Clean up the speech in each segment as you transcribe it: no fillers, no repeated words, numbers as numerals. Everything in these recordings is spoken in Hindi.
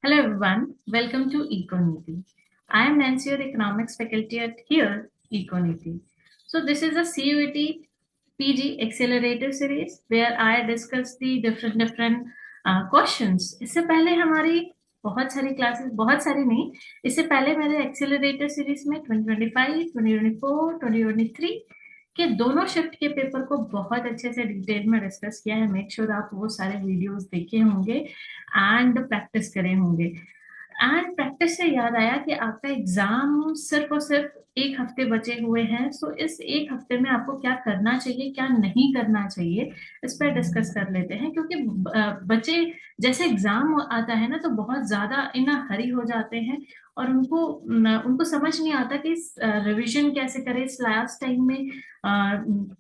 Hello everyone, welcome to Econity. I am Nancy, your economics faculty at here, Econity. So this is a CUET PG Accelerator series where I discuss the different questions. इससे पहले हमारी बहुत सारी क्लासेस, बहुत सारी नहीं, इससे पहले मेरे एक्सेलरेटर सीरीज में 2025, 2024, 2023 के दोनों शिफ्ट के पेपर को बहुत अच्छे से डिटेल में डिस्कस किया है। मेक श्योर आप वो सारे वीडियोस देखे होंगे एंड प्रैक्टिस करे होंगे। एंड प्रैक्टिस से याद आया कि आपका एग्जाम सिर्फ और सिर्फ एक हफ्ते बचे हुए हैं। सो इस एक हफ्ते में आपको क्या करना चाहिए, क्या नहीं करना चाहिए, इस पर डिस्कस कर लेते हैं। क्योंकि बच्चे जैसे एग्जाम आता है ना तो बहुत ज्यादा इन हरी हो जाते हैं और उनको समझ नहीं आता कि रिवीजन कैसे करें, इस लास्ट टाइम में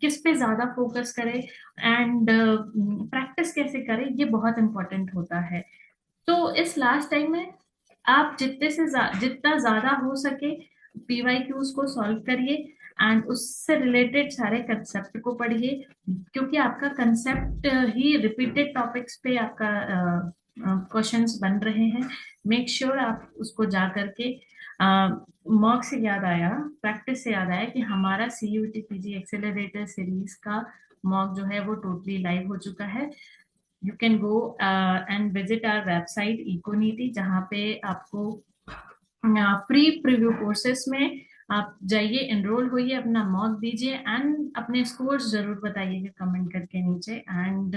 किस पे ज्यादा फोकस करें एंड प्रैक्टिस कैसे करें, ये बहुत इंपॉर्टेंट होता है। तो इस लास्ट टाइम में आप जितना ज्यादा हो सके पीवाईक्यूज को सॉल्व करिए एंड उससे रिलेटेड सारे कंसेप्ट को पढ़िए। क्योंकि आपका कंसेप्ट ही रिपीटेड टॉपिक्स पे आपका क्वेश्चंस बन रहे हैं। मेक श्योर आप उसको जा करके मॉक से याद आया, प्रैक्टिस से याद आया कि हमारा CUET PG एक्सेलरेटर सीरीज का मॉक जो है वो टोटली लाइव हो चुका है। You can go and visit our website Econiti, जहाँ पे आपको फ्री प्रीव्यू कोर्सेस में आप जाइए, एनरोल होइए, अपना मॉक दीजिए एंड अपने स्कोर्स जरूर बताइएगा कमेंट करके नीचे। एंड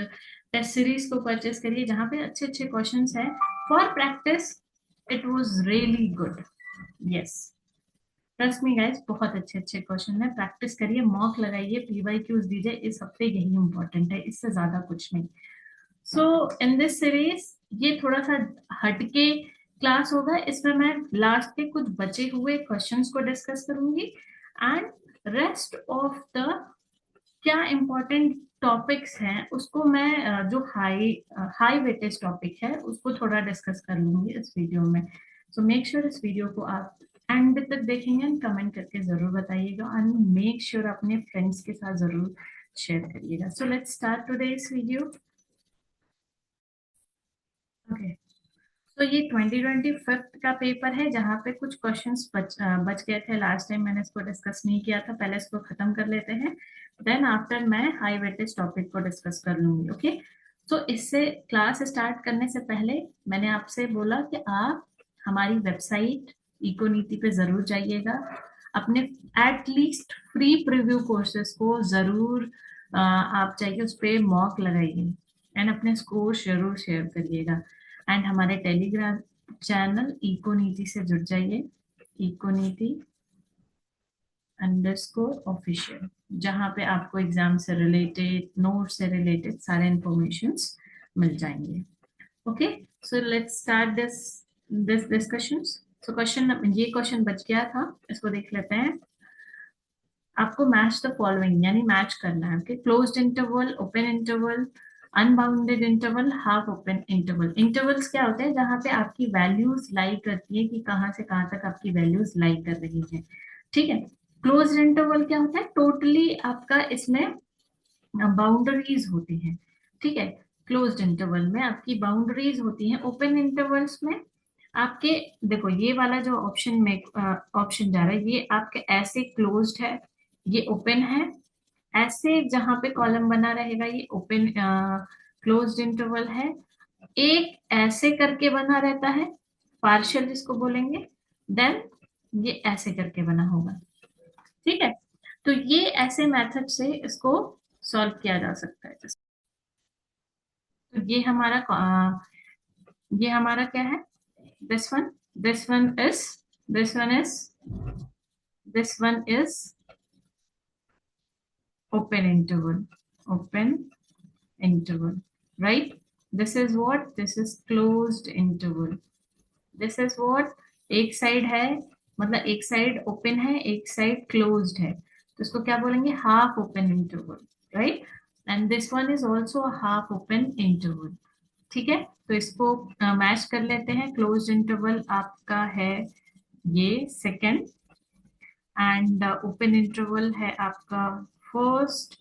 टेस्ट सीरीज को परचेस करिए जहाँ पे अच्छे अच्छे क्वेश्चंस हैं for practice. It was really good, yes, trust me guys, बहुत अच्छे अच्छे क्वेश्चन है। प्रैक्टिस करिए, मॉक लगाइए, पीवाईक्यूज दीजिए। इस हफ्ते यही इंपॉर्टेंट है, इससे ज्यादा कुछ नहीं। सो इन दिस सीरीज ये थोड़ा सा हटके क्लास होगा। इसमें मैं लास्ट के कुछ बचे हुए क्वेश्चंस को डिस्कस करूंगी एंड रेस्ट ऑफ द क्या इम्पोर्टेंट टॉपिक्स हैं उसको मैं जो हाई वेटेज टॉपिक है उसको थोड़ा डिस्कस कर लूंगी इस वीडियो में। सो मेक श्योर इस वीडियो को आप एंड तक देखेंगे एंड कमेंट करके जरूर बताइएगा एंड मेक श्योर अपने फ्रेंड्स के साथ जरूर शेयर करिएगा। सो let's start today's video. Okay, तो ये 2025 का पेपर है जहाँ पे कुछ क्वेश्चंस बच गए थे लास्ट टाइम, मैंने इसको डिस्कस नहीं किया था। पहले इसको खत्म कर लेते हैं, देन आफ्टर मैं हाई वेटेज टॉपिक को डिस्कस कर लूंगी। ओके, तो इससे क्लास स्टार्ट करने से पहले मैंने आपसे बोला कि आप हमारी वेबसाइट इकोनीति पे जरूर जाइएगा, अपने एटलीस्ट फ्री प्रीव्यू कोर्सेज को जरूर आप जाइए, उस पर मॉक लगाइए एंड अपने स्कोर जरूर शेयर करिएगा। एंड हमारे टेलीग्राम चैनल इकोनीति से जुड़ जाइए, इकोनीति अंडरस्कोर ऑफिशियल, जहाँ पे आपको एग्जाम से रिलेटेड, नोट से रिलेटेड सारे इंफॉर्मेशंस मिल जाएंगे। Okay, so let's start this discussions. So ये क्वेश्चन बच गया था, इसको देख लेते हैं। आपको मैच द फॉलोइंग यानी मैच करना है। Okay, closed interval, open interval, unbounded interval, half open interval. Intervals क्या होते हैं? जहाँ पे आपकी वैल्यूज लाई करती है कि कहाँ से कहाँ तक आपकी वैल्यूज लाई कर रही है। ठीक है, क्लोज्ड इंटरवल क्या होता है? टोटली आपका इसमें बाउंड्रीज होती हैं। ठीक है, क्लोज्ड इंटरवल में आपकी बाउंड्रीज होती हैं। ओपन इंटरवल्स में आपके, देखो ये वाला जो ऑप्शन जा रहा है ये आपके ऐसे क्लोज्ड है, ये ओपन है। ऐसे जहां पे कॉलम बना रहेगा ये ओपन क्लोज्ड इंटरवल है। एक ऐसे करके बना रहता है, पार्शियल जिसको बोलेंगे, देन ये ऐसे करके बना होगा। ठीक है, तो ये ऐसे मेथड से इसको सॉल्व किया जा सकता है। तो ये हमारा क्या है? This one, this one is, this one is, this one is open interval, open interval, right? This is what? This is closed interval. This is what? एक साइड है, मतलब एक साइड ओपन है, एक साइड क्लोज्ड है, तो इसको क्या बोलेंगे? Half open interval, right? And this one is also half open interval. ठीक है, तो इसको मैच कर लेते हैं। क्लोज्ड इंटरवल आपका है ये सेकेंड, एंड ओपन इंटरवल है आपका first,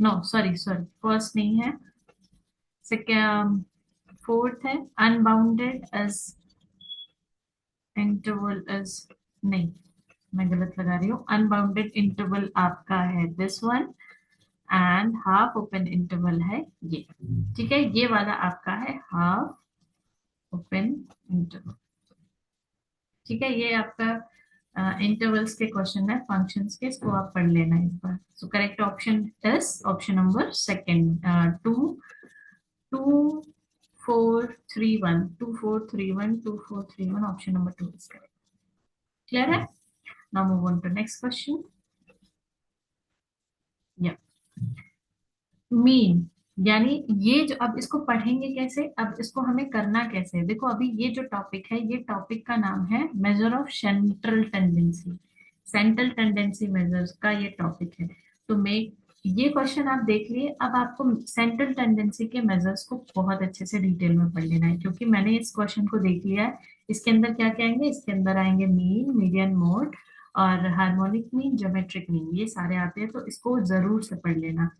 no sorry sorry, first नहीं है, सेकेंड, फोर्थ है। अनबाउंडेड एज इंटरवल इज, नहीं मैं गलत लगा रही हूँ, अनबाउंडेड इंटरवल आपका है this one, and half open interval है ये। ठीक है, ये वाला आपका है हाफ ओपन इंटरवल। ठीक है, ये आपका इंटरवल्स के क्वेश्चन है, फंक्शंस के, इसको आप पढ़ लेना एक बार। So correct option is option number second, 2 4 3 1 option number 2 is correct. Clear है? Now move on to next question. या मीन, यानी ये जो, अब इसको पढ़ेंगे कैसे, अब इसको हमें करना कैसे है, देखो अभी ये जो टॉपिक है, ये टॉपिक का नाम है measure of central tendency. Central tendency measures का ये टॉपिक है। तो मैं, ये क्वेश्चन आप देख लिए, अब आपको सेंट्रल टेंडेंसी के मेजर्स को बहुत अच्छे से डिटेल में पढ़ लेना है, क्योंकि मैंने इस क्वेश्चन को देख लिया है। इसके अंदर क्या क्या आएंगे, इसके अंदर आएंगे मीन, मीडियन, मोड और हार्मोनिक मीन, ज्योमेट्रिक मीन, ये सारे आते हैं, तो इसको जरूर से पढ़ लेना।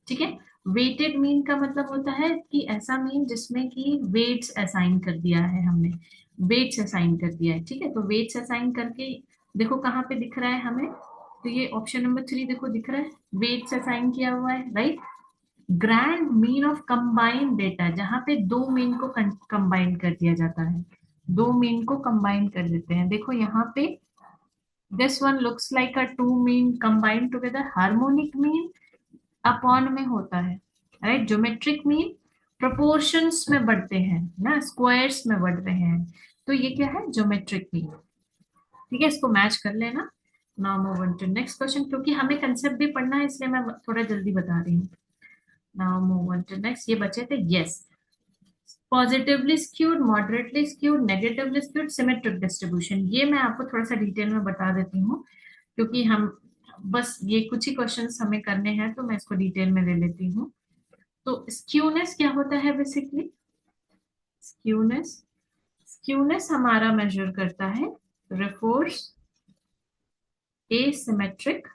ठीक है, वेटेड मीन का मतलब होता है कि ऐसा मीन जिसमें कि वेट्स असाइन कर दिया है हमने, वेट्स असाइन कर दिया है। ठीक है, तो वेट्स असाइन करके देखो कहाँ पे दिख रहा है हमें, तो ये ऑप्शन नंबर 3 देखो दिख रहा है, वेट्स असाइन किया हुआ है, right. Grand mean of combined data, जहां पे दो मीन को कंबाइन कर दिया जाता है, दो मीन को कंबाइन कर देते हैं। देखो यहाँ पे this one looks like a two mean combined together, harmonic mean upon में होता है, राइट। ज्योमेट्रिक मीन प्रोपोर्शंस में बढ़ते हैं ना, स्क्वायर्स में बढ़ रहे हैं, तो ये क्या है, ज्योमेट्रिक मीन। ठीक है, इसको मैच कर लेना। Now move on to next question, क्योंकि हमें कंसेप्ट भी पढ़ना है, इसलिए मैं थोड़ा जल्दी बता रही हूँ। Now move on to next, ये बचे थे, yes, positively skewed, moderately skewed, negatively skewed, symmetric distribution, ये मैं आपको थोड़ा सा डिटेल में बता देती हूँ, क्योंकि हम बस ये कुछ ही क्वेश्चंस हमें करने हैं, तो मैं इसको डिटेल में ले लेती हूँ। तो स्क्यूनेस क्या होता है बेसिकली, स्क्यूनेस, स्क्यूनेस हमारा मेजर करता है refers asymmetric,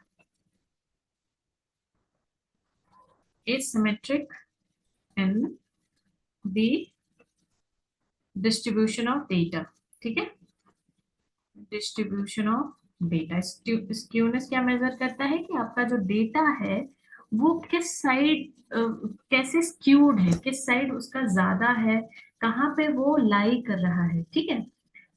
asymmetric in the distribution of data. ठीक है, डिस्ट्रीब्यूशन ऑफ डेटा, स्क्यूनेस क्या मेजर करता है कि आपका जो डेटा है वो किस साइड, कैसे स्क्यूड है, किस साइड उसका ज्यादा है, कहाँ पे वो लाई कर रहा है। ठीक है,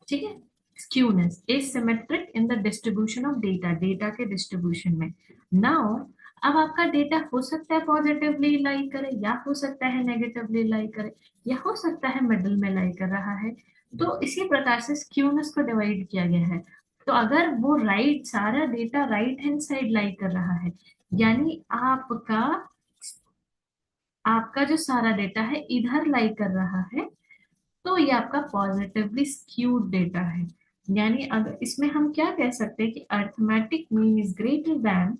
ठीक है, skewness asymmetric in the distribution of data, data के डिस्ट्रीब्यूशन में। नाउ अब आपका डेटा हो सकता है पॉजिटिवली लाई करे, या हो सकता है नेगेटिवली लाई करे, या हो सकता है मिडिल में लाई कर रहा है। तो इसी प्रकार से स्क्यूनेस को डिवाइड किया गया है। तो अगर वो राइट, सारा डेटा राइट हैंड साइड लाई कर रहा है, यानी आपका, आपका जो सारा डेटा है इधर लाई कर रहा है, तो ये आपका पॉजिटिवली स्क्यूड डेटा है। यानी अगर इसमें हम क्या कह सकते हैं कि arithmetic mean is greater than,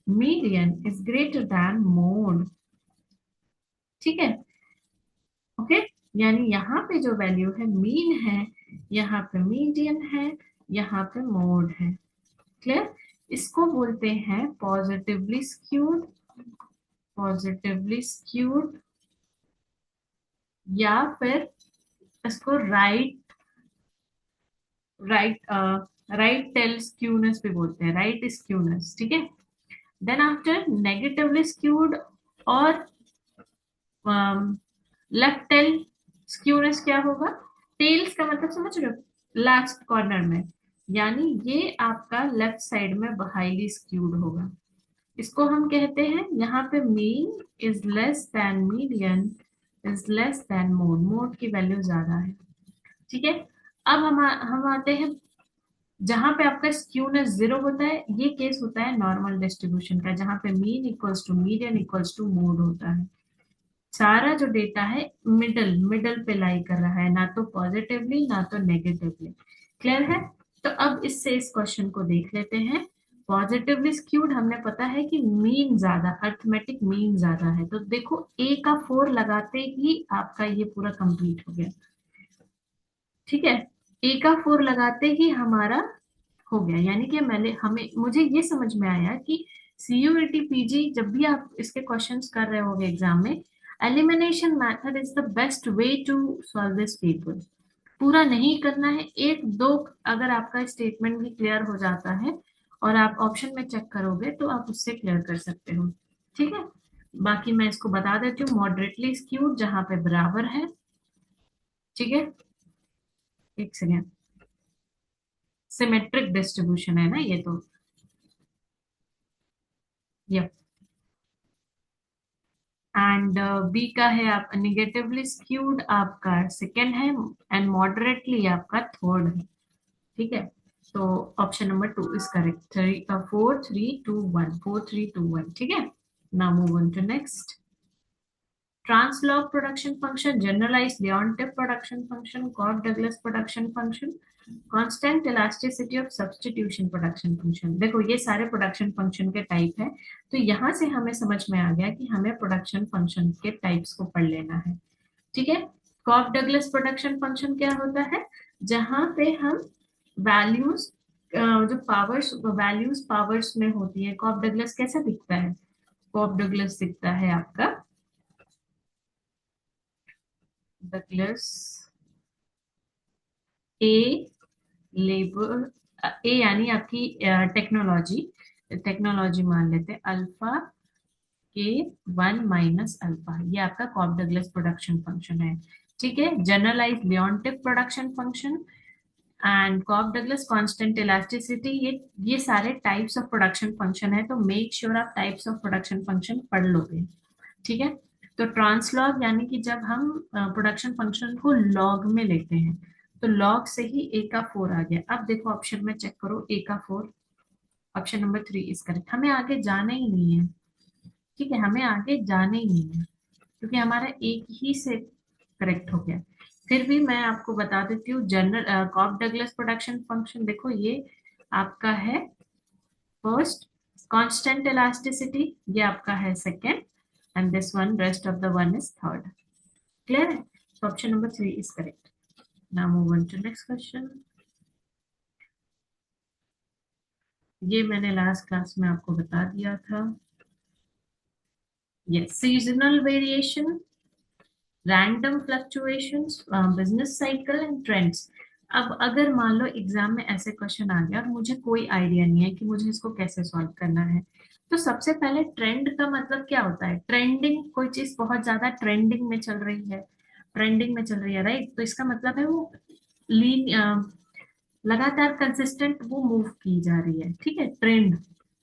median is greater than mode. ठीक है, ओके, यानी यहाँ पे जो वैल्यू है मीन है, यहाँ पे मीडियन है, यहाँ पे मोड है। क्लियर? इसको बोलते हैं पॉजिटिवली स्क्यूड, पॉजिटिवली स्क्यूड, या फिर इसको right, right, right tail skewness भी बोलते हैं, राइट स्क्यूनेस। ठीक है, देन आफ्टर नेगेटिवली स्क्यूड और लेफ्ट टेल स्क्यूनेस क्या होगा, टेल्स का मतलब समझ रहे हो, लास्ट कॉर्नर में, यानी ये आपका लेफ्ट साइड में हाईली स्क्यूड होगा। इसको हम कहते हैं यहाँ पे mean is less than median is less than mode, mode की वैल्यू ज्यादा है। ठीक है, अब हम आते हैं जहां पे आपका स्क्यूनेस 0 होता है, ये केस होता है नॉर्मल डिस्ट्रीब्यूशन का, जहां पे mean equals to median equals to mode होता है। सारा जो डेटा है मिडल, मिडल पे लाई कर रहा है, ना तो पॉजिटिवली ना तो नेगेटिवली। क्लियर है? तो अब इससे इस क्वेश्चन को देख लेते हैं। पॉजिटिवली स्क्यूड हमने पता है कि मीन ज्यादा, अर्थमेटिक मीन ज्यादा है, तो देखो ए का 4 लगाते ही आपका ये पूरा कंप्लीट हो गया। ठीक है, ए का 4 लगाते ही हमारा हो गया, यानी कि मैंने, हमें, मुझे ये समझ में आया कि सीयूईटी पीजी जब भी आप इसके क्वेश्चंस कर रहे होगे एग्जाम में, elimination method is the best way to solve this paper. पूरा नहीं करना है, एक दो अगर आपका स्टेटमेंट भी क्लियर हो जाता है और आप ऑप्शन में चेक करोगे तो आप उससे क्लियर कर सकते हो। ठीक है, बाकी मैं इसको बता देती हूँ। मॉडरेटली स्क्यूड जहां पे बराबर है, ठीक है, एक सेकेंड, सिमेट्रिक डिस्ट्रीब्यूशन है ना ये तो, यप। एंड बी का है आप निगेटिवली स्क्यूड आपका सेकेंड है, एंड मॉडरेटली आपका थर्ड है। ठीक है, तो ऑप्शन नंबर 2 इज करेक्ट। 4 3 2 1, 4 3 2 1, ठीक है। Now move on to next. Translog production function, generalized Leontief production function, Cobb-Douglas production function, constant elasticity of substitution production function। देखो ये सारे प्रोडक्शन फंक्शन के टाइप है, तो यहाँ से हमें समझ में आ गया कि हमें प्रोडक्शन फंक्शन के टाइप्स को पढ़ लेना है। ठीक है, कॉब डगलस प्रोडक्शन फंक्शन क्या होता है, जहां पे हम वैल्यूज, जो पावर्स, वैल्यूज पावर्स में होती है। कॉब डगलस कैसा दिखता है, कॉब डगलस दिखता है आपका, डगलस ए लेबर, ए यानी आपकी टेक्नोलॉजी, टेक्नोलॉजी मान लेते हैं, अल्फा के 1 - अल्फा, ये आपका कॉब डगलस प्रोडक्शन फंक्शन है। ठीक है, generalize Leontief production function and Cobb Douglas constant elasticity, ये सारे टाइप्स ऑफ प्रोडक्शन फंक्शन है, तो मेक श्योर आप टाइप्स ऑफ प्रोडक्शन फंक्शन पढ़ लोगे। ठीक है, तो ट्रांसलॉग यानी कि जब हम प्रोडक्शन फंक्शन को लॉग में लेते हैं, तो लॉग से ही ए का 4 आ गया। अब देखो ऑप्शन में चेक करो, ए का 4, ऑप्शन नंबर 3 इज करेक्ट। हमें आगे जाना ही नहीं है, ठीक है, हमें आगे जाना ही नहीं है, क्योंकि हमारा एक ही से करेक्ट हो गया। फिर भी मैं आपको बता देती हूँ, general Cobb Douglas production function देखो, ये आपका है फर्स्ट, कांस्टेंट इलास्टिसिटी ये आपका है second, and this one rest of the one is third. Clear है, तो option number 3 is correct. Now move on to next question. ये मैंने लास्ट क्लास में आपको बता दिया था। ये seasonal variation, random fluctuations, business cycle and trends. अब अगर मान लो एग्जाम में ऐसे क्वेश्चन आ गया और मुझे कोई आइडिया नहीं है कि मुझे इसको कैसे सॉल्व करना है, तो सबसे पहले ट्रेंड का मतलब क्या होता है, ट्रेंडिंग, कोई चीज बहुत ज्यादा ट्रेंडिंग में चल रही है, ट्रेंडिंग में चल रही है, राइट, तो इसका मतलब है वो लीन, लगातार कंसिस्टेंट वो मूव की जा रही है। ठीक है, ट्रेंड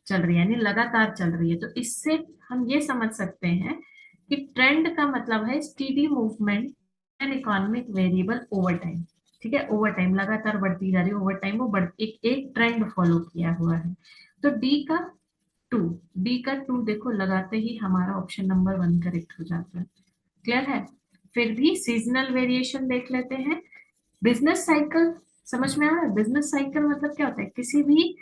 चल रही है यानी लगातार चल रही है, तो इससे हम ये समझ सकते हैं कि ट्रेंड का मतलब है steady movement and economic variable over time. ठीक है, ओवर टाइम लगातार बढ़ती जा रही है, ओवर टाइम वो एक एक ट्रेंड फॉलो किया हुआ है। तो टू डी का 2 देखो लगाते ही हमारा ऑप्शन नंबर 1 करेक्ट हो जाता है। क्लियर है, फिर भी सीजनल वेरिएशन देख लेते हैं। बिजनेस साइकिल समझ में आ रहा है, बिजनेस साइकिल मतलब क्या होता है, किसी भी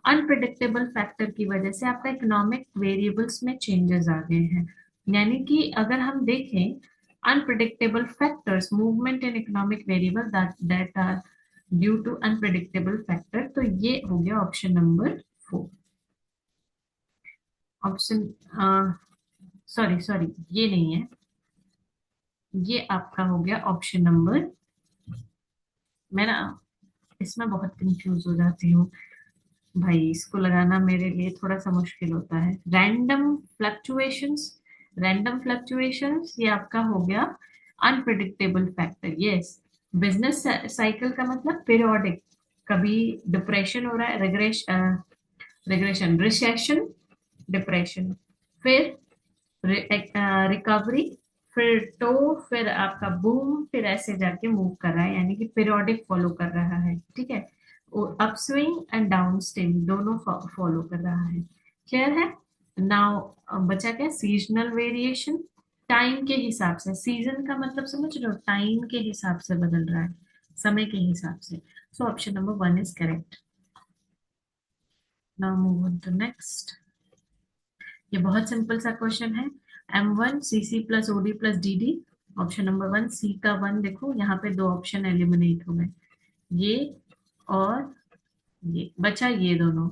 अनप्रिडिक्टेबल फैक्टर की वजह से आपका इकोनॉमिक वेरिएबल्स में चेंजेस आ गए हैं। यानी कि अगर हम देखें unpredictable factors, movement in economic variable that are due to unpredictable factor, तो ये हो गया option number 4। Option, sorry sorry, ये नहीं है, ये आपका हो गया ऑप्शन नंबर, मैं ना इसमें बहुत कंफ्यूज हो जाती हूँ भाई, इसको लगाना मेरे लिए थोड़ा सा मुश्किल होता है। रैंडम फ्लक्चुएशंस, रैंडम फ्लक्चुएशंस ये आपका हो गया unpredictable factor, yes. Business cycle का मतलब पीरियोडिक, कभी डिप्रेशन हो रहा है, रिग्रेशन, रिसेशन, डिप्रेशन, फिर रिकवरी, फिर फिर आपका बूम, फिर ऐसे जाके मूव कर रहा है, यानी कि पीरियोडिक फॉलो कर रहा है। ठीक है, अपस्विंग एंड डाउन स्विंग दोनों फॉलो कर रहा है। क्लियर है, नाउ बचा क्या, सीजनल वेरिएशन, टाइम के हिसाब से, सीजन का मतलब समझ रहे हो, टाइम के हिसाब से बदल रहा है, समय के हिसाब से। So option number 1 is correct. Now move on to next. ये बहुत सिंपल सा क्वेश्चन है, M1 CC plus OD plus DD, option number 1 C का 1, देखो यहाँ पे दो ऑप्शन एलिमिनेट हो गए, ये और ये बचा ये दोनों।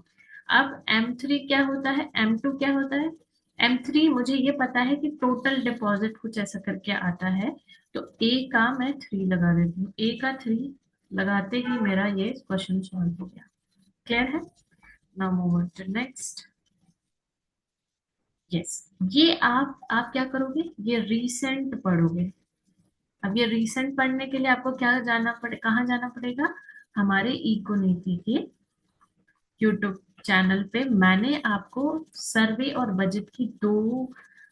अब M3 क्या होता है, M2 क्या होता है। M3 मुझे ये पता है कि टोटल डिपॉजिट कुछ ऐसा करके आता है, तो ए का मैं 3 लगा देती हूँ, ए का 3 लगाते ही मेरा ये क्वेश्चन सॉल्व हो गया। क्लियर है? Now move to next. Yes, ये आप क्या करोगे, ये रीसेंट पढ़ोगे। अब ये रीसेंट पढ़ने के लिए आपको क्या जाना पड़े, कहाँ जाना पड़ेगा? हमारे इको नीति के यूट्यूब चैनल पे मैंने आपको सर्वे और बजट की 2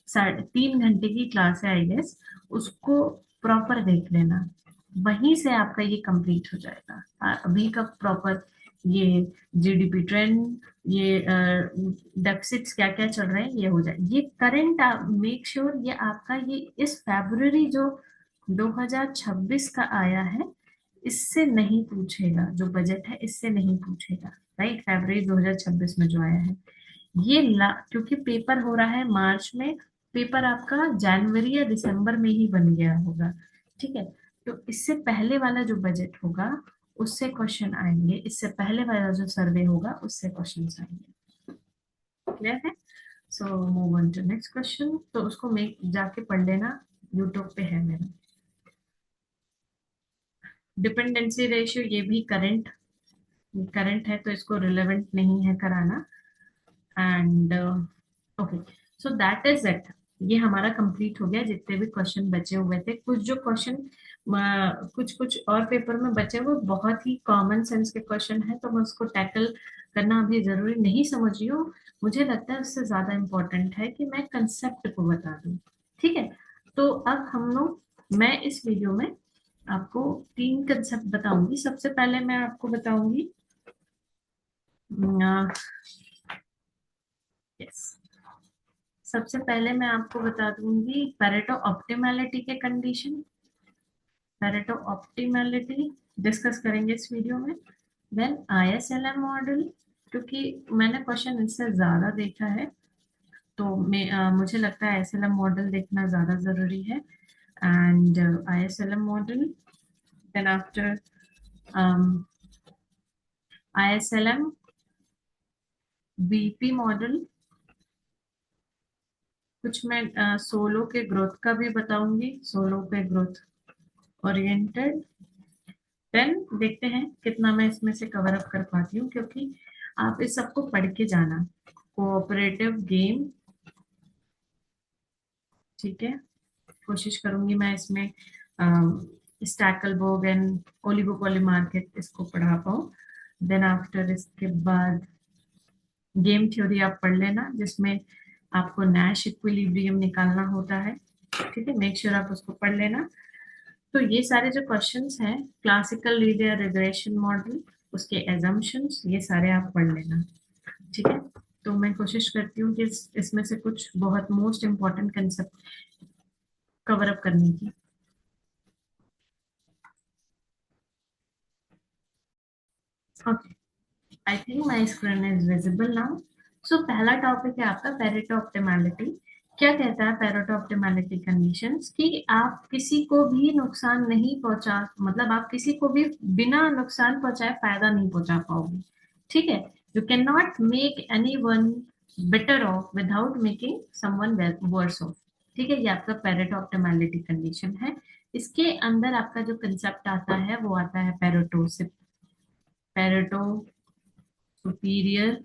3 घंटे की क्लास है आई गेस, उसको प्रॉपर देख लेना। वहीं से आपका ये कंप्लीट हो जाएगा। अभी का प्रॉपर ये जीडीपी ट्रेंड, ये डेफिसिट्स क्या क्या चल रहे हैं, ये हो जाए। ये करंट मेक श्योर ये आपका ये इस फरवरी जो 2026 का आया है, इससे नहीं पूछेगा। जो बजट है इससे नहीं पूछेगा, राइट? फरवरी 2026 में जो आया है ये क्योंकि पेपर हो रहा है मार्च में, पेपर आपका जनवरी या दिसंबर में ही बन गया होगा। ठीक है, तो इससे पहले वाला जो बजट होगा उससे क्वेश्चन आएंगे, इससे पहले वाला जो सर्वे होगा उससे क्वेश्चन आएंगे। क्लियर है? So move on to next question. तो उसको मैं जाके पढ़ लेना, यूट्यूब पे है मेरा। डिपेंडेंसी रेशियो ये भी करंट करंट है, तो इसको रिलेवेंट नहीं है कराना। And okay, so that is it. ये हमारा कंप्लीट हो गया। जितने भी क्वेश्चन बचे हुए थे, कुछ जो क्वेश्चन कुछ कुछ और पेपर में बचे, वो बहुत ही कॉमन सेंस के क्वेश्चन है, तो मैं उसको टैकल करना अभी जरूरी नहीं समझ रही हूँ। मुझे लगता है उससे ज्यादा इम्पोर्टेंट है कि मैं कंसेप्ट को बता दूं। ठीक है, तो अब हम लोग, मैं इस वीडियो में आपको 3 कंसेप्ट बताऊंगी। सबसे पहले मैं आपको बताऊंगी यस, सबसे पहले मैं आपको बता दूंगी पेरेटो ऑप्टिमैलिटी के कंडीशन। पेरेटो ऑप्टिमैलिटी डिस्कस करेंगे इस वीडियो में। देन आईएसएलएम मॉडल, क्योंकि मैंने क्वेश्चन इससे ज्यादा देखा है, तो मुझे लगता है आईएसएलएम मॉडल देखना ज्यादा जरूरी है। And ISLM model, then after ISLM BP model, कुछ मैं सोलो के ग्रोथ का भी बताऊंगी, सोलो पे ग्रोथ ओरिएंटेड। देन देखते हैं कितना मैं इसमें से कवर अप कर पाती हूँ, क्योंकि आप इस सबको पढ़ के जाना। कोऑपरेटिव गेम, ठीक है, कोशिश करूंगी मैं इसमें स्टैकलबर्ग एंड ओलिगोपॉलीमार्केट इसको पढ़ा पाऊँ। देन आफ्टर इसके बाद गेम थ्योरी आप पढ़ लेना, जिसमें आपको नैश इक्विलिब्रियम निकालना होता है। ठीक है, मेक श्योर आप उसको पढ़ लेना। तो ये सारे जो क्वेश्चंस हैं, क्लासिकल लीनियर रिग्रेशन मॉडल, उसके एजम्पशंस, ये सारे आप पढ़ लेना। ठीक है, तो मैं कोशिश करती हूँ कि इसमें से कुछ बहुत most important concept cover up करने की। Okay, I think my screen is visible now. So पहला टॉपिक है आपका पेरेटो ऑप्टिमैलिटी। क्या कहता है पेरेटो ऑप्टिमैलिटी कंडीशंस? कि आप किसी को भी नुकसान नहीं पहुंचा, मतलब आप किसी को भी बिना नुकसान पहुंचाए फायदा नहीं पहुंचा पाओगे। ठीक है, you can not make anyone better off without making someone worse off. ठीक है, ये आपका पेरेटो ऑप्टिमैलिटी कंडीशन है। इसके अंदर आपका जो कंसेप्ट आता है वो आता है पेरेटो से, पेरेटो सुपीरियर,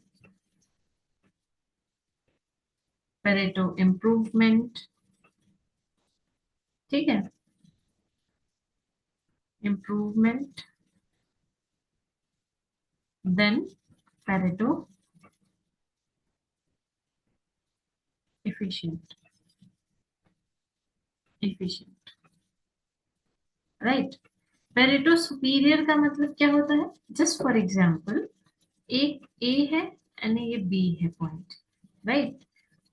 पेरेटो इम्प्रूवमेंट। ठीक है, improvement, then Pareto efficient, efficient, right. Pareto superior का मतलब क्या होता है? जस्ट फॉर एग्जांपल, एक ए है एंड ये बी है पॉइंट, राइट।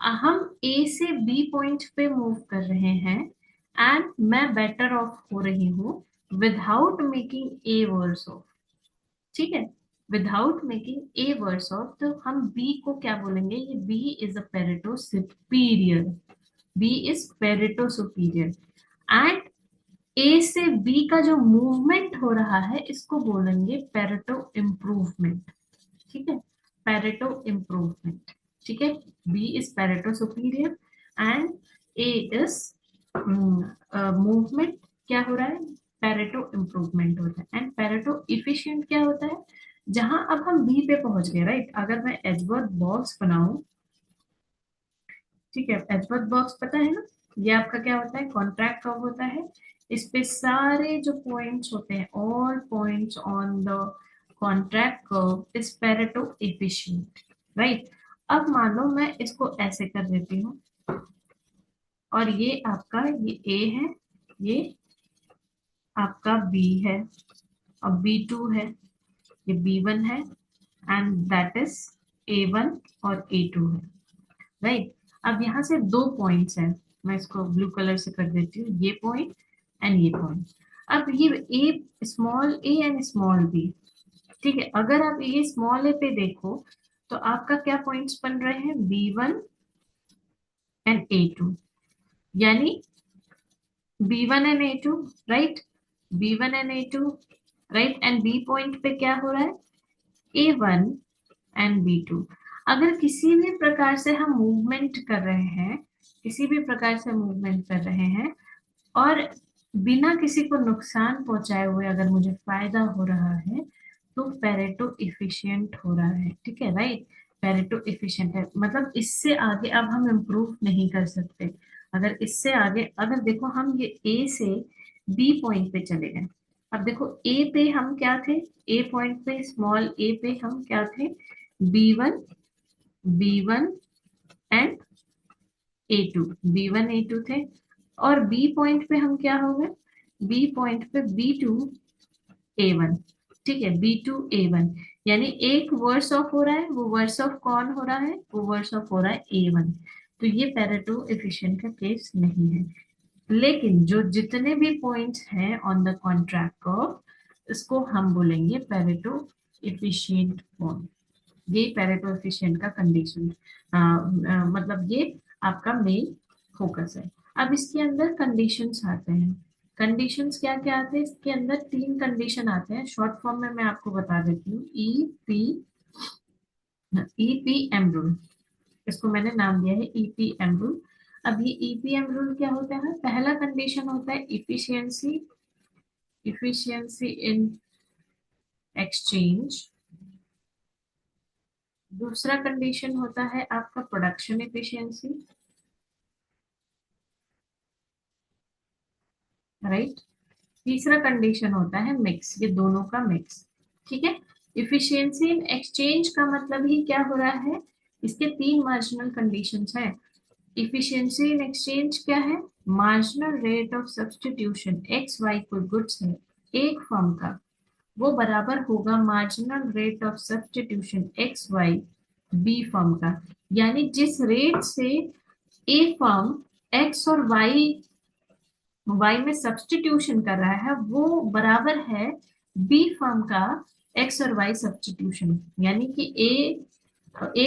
हम ए से बी पॉइंट पे मूव कर रहे हैं एंड मैं बेटर ऑफ हो रही हूँ without making a worse off. ठीक है, without making a worse off, तो हम बी को क्या बोलेंगे? ये b is a Pareto superior, b is Pareto superior. And a से बी का जो मूवमेंट हो रहा है इसको बोलेंगे पेरेटो इम्प्रूवमेंट। ठीक है, पेरेटो इम्प्रूवमेंट। ठीक है, B is Pareto superior and A is movement, क्या हो रहा है, पेरेटो इम्प्रूवमेंट होता है। एंड पेरेटो इफिशिएंट क्या होता है, जहां अब हम बी पे पहुंच गए, राइट। अगर मैं एजवर्थ बॉक्स बनाऊं, ठीक है, एजवर्थ बॉक्स पता है ना, ये आपका क्या होता है, कॉन्ट्रैक्ट कर्व होता है। इस पे सारे जो पॉइंट्स होते हैं, all points on the contract curve is Pareto efficient, right. अब मान लो मैं इसको ऐसे कर देती हूँ, और ये आपका ये ए है, ये आपका बी है, और B2 है, ये B1 है, एंड दैट इज A1 और A2 है, राइट। अब यहाँ से दो पॉइंट्स हैं, मैं इसको ब्लू कलर से कर देती हूँ, ये पॉइंट एंड ये पॉइंट। अब ये a, small a and small b, ठीक है। अगर आप ये स्मॉल ए पे देखो तो आपका क्या पॉइंट्स बन रहे हैं, B1 एंड A2, यानी B1 and A2, right, B1 and A2, right. And B point पे क्या हो रहा है, A1 एंड B2। अगर किसी भी प्रकार से हम मूवमेंट कर रहे हैं, किसी भी प्रकार से मूवमेंट कर रहे हैं, और बिना किसी को नुकसान पहुंचाए हुए अगर मुझे फायदा हो रहा है, तो पेरेटो इफिशिएंट हो रहा है, ठीक है, राइट। पेरेटो इफिशिएंट है, मतलब इससे आगे अब हम इम्प्रूव नहीं कर सकते। अगर इससे आगे, अगर देखो हम ये ए से बी पॉइंट पे चले गए, अब देखो ए पे हम क्या थे, ए पॉइंट पे, स्मॉल ए पे हम क्या थे, B1 and A2, B1 A2 थे। और बी पॉइंट पे हम क्या हो गए, बी पॉइंट पे B2 A1, ठीक है, B2 A1, यानी एक वर्स ऑफ हो रहा है, वो वर्स ऑफ कौन हो रहा है, वो वर्स ऑफ हो रहा है A1। तो ये पेरेटो एफिशिएंट का केस नहीं है। लेकिन जो जितने भी पॉइंट्स हैं ऑन द कॉन्ट्रैक्ट कर्व, इसको हम बोलेंगे पेरेटो एफिशिएंट पॉइंट। ये पेरेटो एफिशिएंट का कंडीशन, मतलब ये आपका मेन फोकस है। अब इसके अंदर कंडीशंस आते हैं। कंडीशंस क्या क्या आते हैं इसके अंदर, तीन कंडीशन आते हैं, शॉर्ट फॉर्म में मैं आपको बता देती हूँ, EPM रूल, इसको मैंने नाम दिया है EPM रूल। अब ये EPM रूल क्या होता है, पहला कंडीशन होता है इफिशियंसी, इफिशियंसी इन एक्सचेंज। दूसरा कंडीशन होता है आपका प्रोडक्शन एफिशिएंसी, राइट। तीसरा कंडीशन होता है मिक्स, ये दोनों का मिक्स, ठीक है। इफिशियंसी इन एक्सचेंज का मतलब ही क्या हो रहा है, इसके तीन मार्जिनल कंडीशंस हैं। इफिशियंसी इन एक्सचेंज क्या है, marginal rate of substitution X Y कोई गुड्स है एक फर्म का, वो बराबर होगा marginal rate of substitution X Y B firm का। यानी जिस रेट से ए फर्म एक्स और वाई में सब्स्टिट्यूशन कर रहा है, वो बराबर है बी फर्म का एक्स और वाई सब्स्टिट्यूशन। यानी कि ए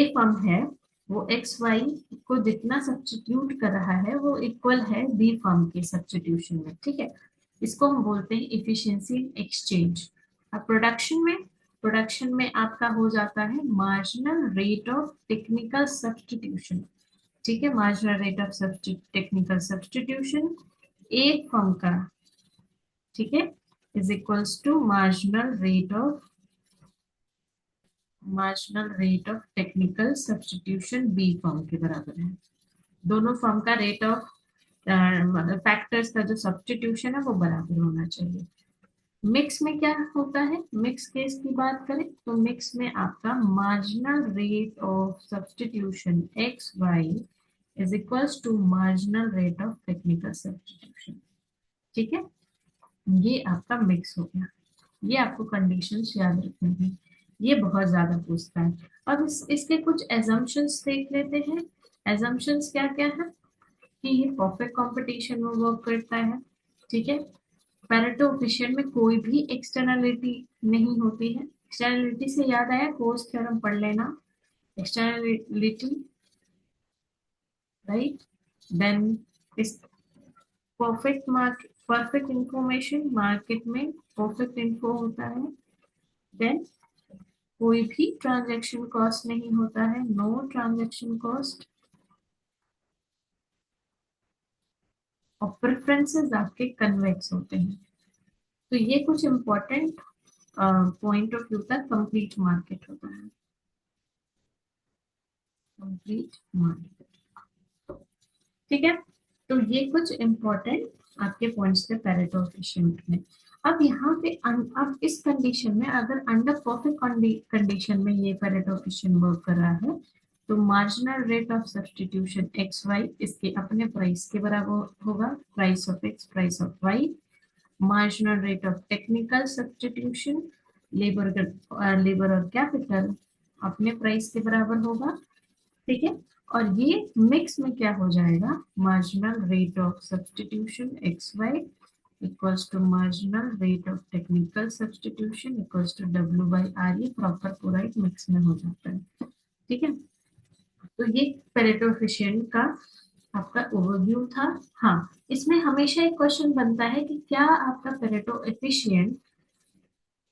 फर्म है, वो एक्स वाई को जितना सब्स्टिट्यूट कर रहा है वो इक्वल है बी फर्म के सब्स्टिट्यूशन में, ठीक है। इसको हम बोलते हैं इफिशियंसी एक्सचेंज। अब प्रोडक्शन में आपका हो जाता है marginal rate of technical substitution, ठीक है। Marginal rate of technical substitution एक फर्म का, ठीक है, is equals to marginal rate of technical substitution B firm के बराबर है। दोनों फर्म का रेट ऑफ फैक्टर्स का जो सब्स्टिट्यूशन है वो बराबर होना चाहिए। मिक्स में क्या होता है, मिक्स केस की बात करें तो मिक्स में आपका marginal rate of substitution X Y is equals to marginal rate of technical substitution, ठीक है। ये आपका मिक्स हो गया। ये आपको कंडीशंस याद रखनी है, ये बहुत ज्यादा पूछता है। अब इसके कुछ एजम्पशंस देख लेते हैं। एजम्पशंस क्या क्या है, कि ये परफेक्ट कंपटीशन में वर्क करता है, ठीक है। पेरेटो एफिशिएंट में कोई भी एक्सटर्नलिटी नहीं होती है। एक्सटर्नलिटी से याद आया, कोस थ्योरम पढ़ लेना, एक्सटर्नलिटी, राइट। देन इस perfect market, perfect information, market में परफेक्ट इन्फो होता है। देन कोई भी ट्रांजैक्शन कॉस्ट नहीं होता है, नो ट्रांजैक्शन कॉस्ट। और प्रेफरेंसेस आपके कन्वेक्स होते हैं। तो ये कुछ इंपॉर्टेंट पॉइंट ऑफ व्यू का कंप्लीट मार्केट होता है, कंप्लीट मार्केट। ठीक है, तो ये कुछ इंपॉर्टेंट आपके पॉइंट्स थे पेरेटो एफिशिएंट में। अब यहाँ पे अब इस कंडीशन में अगर अंडर परफेक्ट कंडीशन में ये पेरेटो एफिशिएंट वर्क कर रहा है, तो marginal rate of substitution X Y इसके अपने प्राइस के बराबर होगा, price of X price of Y. Marginal rate of technical substitution labour और कैपिटल अपने प्राइस के बराबर होगा। ठीक है, और ये मिक्स में क्या हो जाएगा, marginal rate of substitution X Y equals to marginal rate of technical substitution equals to W by R. ये प्रॉपर पूरा एक मिक्स में हो जाता है। ठीक है, तो ये पेरेटो एफिशिएंट का आपका ओवरव्यू था। हाँ, इसमें हमेशा एक क्वेश्चन बनता है कि क्या आपका पेरेटो एफिशिएंट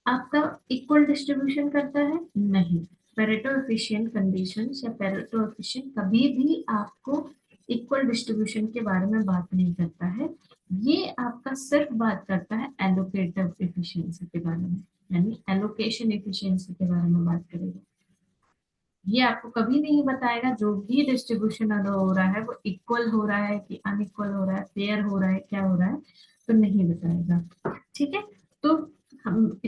आपका इक्वल डिस्ट्रीब्यूशन करता है? नहीं, पेरेटो एफिशिएंट कंडीशंस या पेरेटो एफिशिएंट कभी भी आपको इक्वल डिस्ट्रीब्यूशन के बारे में बात नहीं करता है। ये आपका सिर्फ बात करता है एलोकेटिव एफिशिएंसी के बारे में, यानी एलोकेशन एफिशिएंसी के बारे में बात करेगा। ये आपको कभी नहीं बताएगा जो भी डिस्ट्रीब्यूशन अगर हो रहा है वो इक्वल हो रहा है कि अनइक्वल हो रहा है, फेयर हो रहा है, क्या हो रहा है, तो नहीं बताएगा। ठीक है, तो हम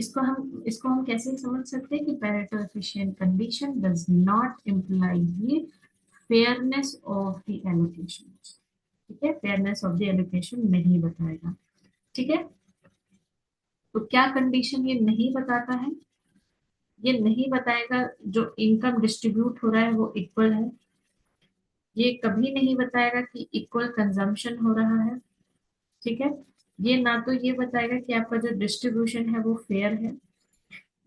कैसे समझ सकते हैं कि Pareto efficient condition does not imply fairness of the allocation. ठीक है, फेयरनेस ऑफ द एलोकेशन नहीं बताएगा। ठीक है, तो क्या कंडीशन ये नहीं बताता है? ये नहीं बताएगा जो इनकम डिस्ट्रीब्यूट हो रहा है वो इक्वल है। ये कभी नहीं बताएगा कि इक्वल कंजम्पशन हो रहा है। ठीक है, ये ना तो ये बताएगा कि आपका जो डिस्ट्रीब्यूशन है वो फेयर है,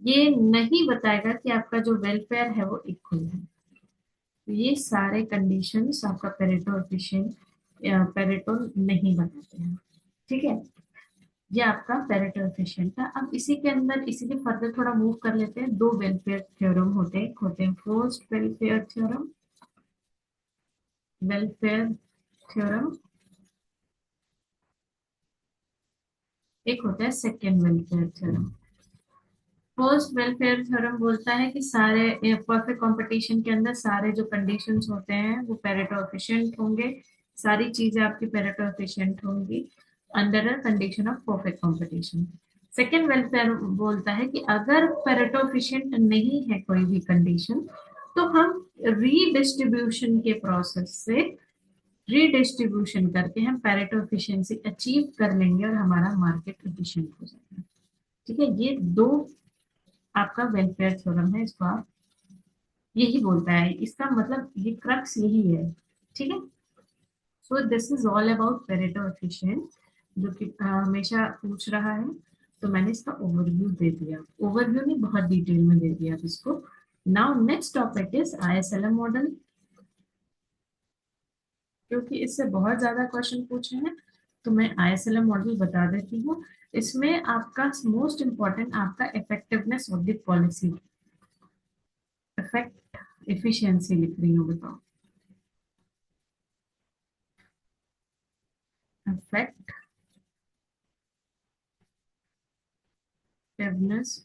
ये नहीं बताएगा कि आपका जो वेलफेयर है वो इक्वल है। तो ये सारे कंडीशंस आपका पेरेटो एफिशिएंट पेरेटो नहीं बताते हैं। ठीक है, ये आपका पेरेटो एफिशिएंट था। अब इसी के अंदर इसी के फर्दर थोड़ा मूव कर लेते हैं। दो वेलफेयर थ्योरम होते हैं first welfare theorem, welfare theorem, एक होता है second welfare theorem. First welfare theorem बोलता है कि सारे परफेक्ट कंपटीशन के अंदर सारे जो कंडीशंस होते हैं वो पेरेटो एफिशिएंट होंगे, सारी चीजें आपकी पेरेटो एफिशिएंट होंगी under a condition of perfect competition. Second welfare बोलता है कि अगर पेरेटो एफिशिएंट नहीं है कोई भी कंडीशन, तो हम रीडिस्ट्रीब्यूशन के प्रोसेस से रीडिस्ट्रीब्यूशन करके हम पेरेटो एफिशिएंसी अचीव कर लेंगे और हमारा मार्केट एफिशिएंट हो जाएगा। ठीक है, ये दो आपका वेलफेयर थ्योरम है, इसको आप यही बोलता है, इसका मतलब ये क्रक्स यही है। ठीक है, so this is all about Pareto efficient, जो कि हमेशा पूछ रहा है। तो मैंने इसका ओवरव्यू दे दिया, ओवरव्यू नहीं बहुत डिटेल में दे दिया इसको। Now next topic is ISLM model, क्योंकि इससे बहुत ज्यादा क्वेश्चन पूछे हैं तो मैं आईएसएलएम मॉडल बता देती हूँ। इसमें आपका मोस्ट इम्पोर्टेंट आपका effectiveness of the policy, effect efficiency लिख रही हूँ, बताओ, इफेक्टिवनेस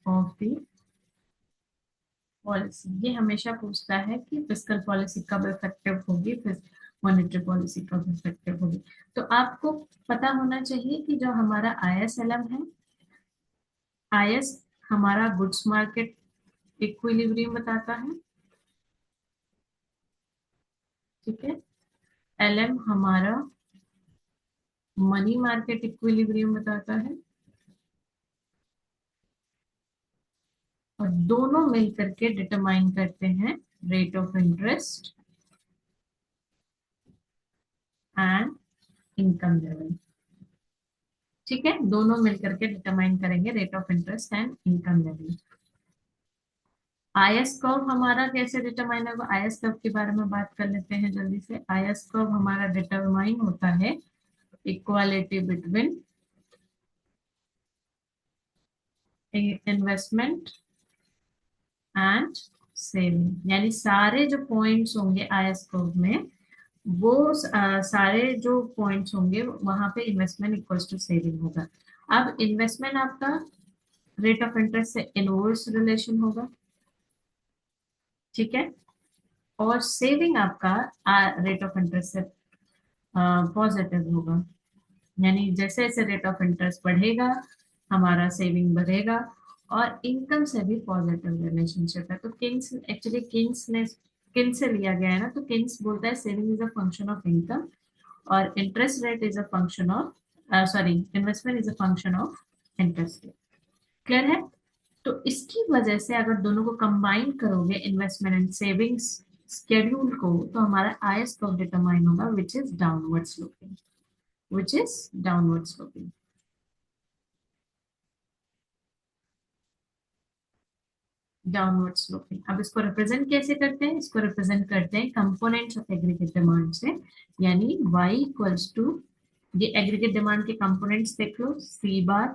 ऑफ द पॉलिसी। ये हमेशा पूछता है कि फिस्कल पॉलिसी कब इफेक्टिव होगी, फिर मॉनेटरी पॉलिसी कब इफेक्टिव होगी। तो आपको पता होना चाहिए कि जो हमारा आईएसएलएम है, आईएस हमारा गुड्स मार्केट इक्विलिब्रियम बताता है। ठीक है, एलएम हमारा मनी मार्केट इक्विलिब्रियम बताता है, और दोनों मिलकर के डिटरमाइन करते हैं rate of interest and income level. ठीक है, दोनों मिलकर के डिटरमाइन करेंगे rate of interest and income level. IS curve हमारा कैसे डिटरमाइन होगा, आईएस कर्व के बारे में बात कर लेते हैं जल्दी से। आईएस कर्व हमारा डिटरमाइन होता है equality between investment and saving, यानी सारे जो पॉइंट्स होंगे आईएस कर्व में वो सारे जो पॉइंट्स होंगे वहां पे इन्वेस्टमेंट इक्वल्स टू सेविंग होगा। अब इन्वेस्टमेंट आपका रेट ऑफ इंटरेस्ट से इनवर्स रिलेशन होगा, ठीक है। और सेविंग आपका रेट ऑफ इंटरेस्ट से पॉजिटिव होगा। यानी जैसे जैसे रेट ऑफ इंटरेस्ट बढ़ेगा हमारा सेविंग बढ़ेगा। और इनकम से भी पॉजिटिव रिलेशनशिप है। तो किंग्स एक्चुअली किंग्स ने किन से लिया गया है ना, तो किंग्स बोलता है saving is a function of income और interest rate is a function of, sorry, investment is a function of interest rate. Clear है? तो इसकी वजह से अगर दोनों को कंबाइन करोगे इन्वेस्टमेंट एंड सेविंग्स स्केड्यूल को, तो हमारा आईएस कर्व डिटरमाइन होगा which is downward sloping, which is downward sloping. Downward sloping. अब इसको रिप्रेजेंट कैसे करते हैं? इसको रिप्रेजेंट करते हैं कंपोनेंट्स ऑफ एग्रीगेट डिमांड से। यानी y इक्वल्स टू, ये एग्रीगेट डिमांड के कंपोनेंट्स देख लो, c bar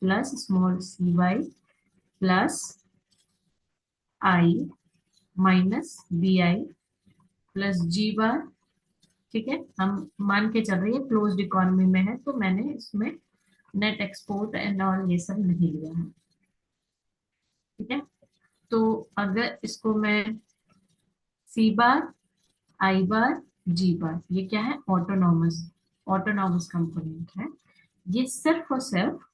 plus small c y plus i minus B i plus g bar. ठीक है, हम मान के चल रही है क्लोज्ड इकोनॉमी में है, तो मैंने इसमें नेट एक्सपोर्ट एंड ऑल ये सब नहीं लिया है। ठीक है, तो अगर इसको मैं सी बार आई बार जी बार, ये क्या है? ऑटोनॉमस, ऑटोनॉमस कंपोनेंट है। ये सिर्फ और सिर्फ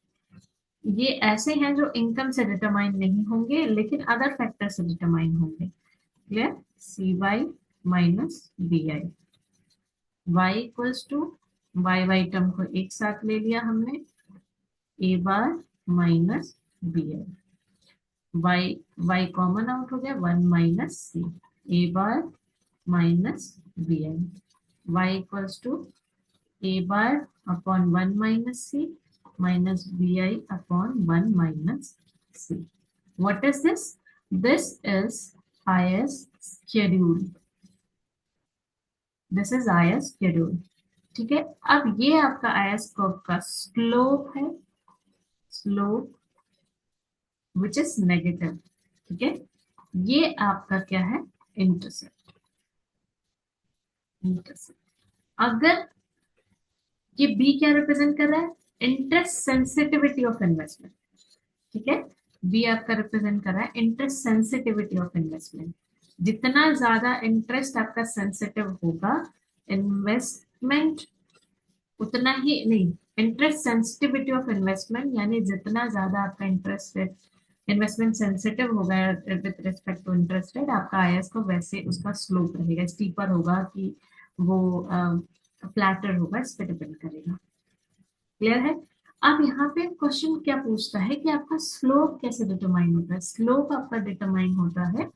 ये ऐसे हैं जो इनकम से डिटरमाइन नहीं होंगे लेकिन अदर फैक्टर से डिटरमाइन होंगे। Clear? C Y minus B I, Y equals to, Y Y term को एक साथ ले लिया हमने, A bar minus B I, Y Y common out हो गया, one minus C, A bar minus B I, Y equals to A bar upon one minus C minus B I upon one minus C. What is this? This is IS schedule. This is IS schedule. ठीक है, अब ये आपका IS कर्व का स्लोप है, स्लोप विच इज नेगेटिव। ठीक है, ये आपका क्या है? Intercept, intercept. अगर ये बी क्या रिप्रेजेंट कर रहा है? Interest sensitivity of investment. ठीक है, बी आपका रिप्रेजेंट कर रहा है इंटरेस्ट सेंसिटिविटी ऑफ इन्वेस्टमेंट। जितना ज्यादा इंटरेस्ट आपका सेंसिटिव होगा इन्वेस्टमेंट, उतना ही नहीं, इंटरेस्ट सेंसिटिविटी ऑफ इन्वेस्टमेंट यानी जितना ज्यादा आपका इंटरेस्ट रेट इन्वेस्टमेंट सेंसिटिव होगा with respect to interest rate, आपका आईएस को वैसे उसका स्लोप रहेगा, स्टीपर होगा कि वो फ्लैटर होगा, इस पर डिपेंड करेगा। क्लियर है? अब यहाँ पे क्वेश्चन क्या पूछता है कि आपका स्लोप कैसे डिटरमाइन होता है? स्लोप आपका डिटरमाइन होता है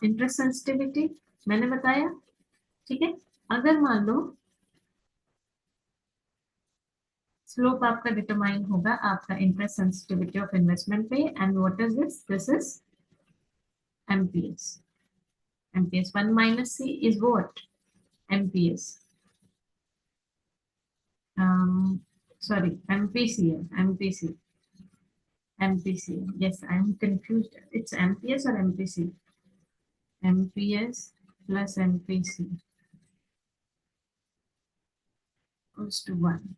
इंटरेस्ट सेंसिटिविटी, मैंने बताया। ठीक है, अगर मान लो स्लोप आपका डिटरमाइन होगा आपका इंटरेस्ट सेंसिटिविटी ऑफ इन्वेस्टमेंट पे, and what is this? This is MPS. MPS one minus C is what? MPS, sorry, MPC है, MPC, MPC. Yes, I'm confused. It's MPS or MPC? MPS plus MPC equals to 1.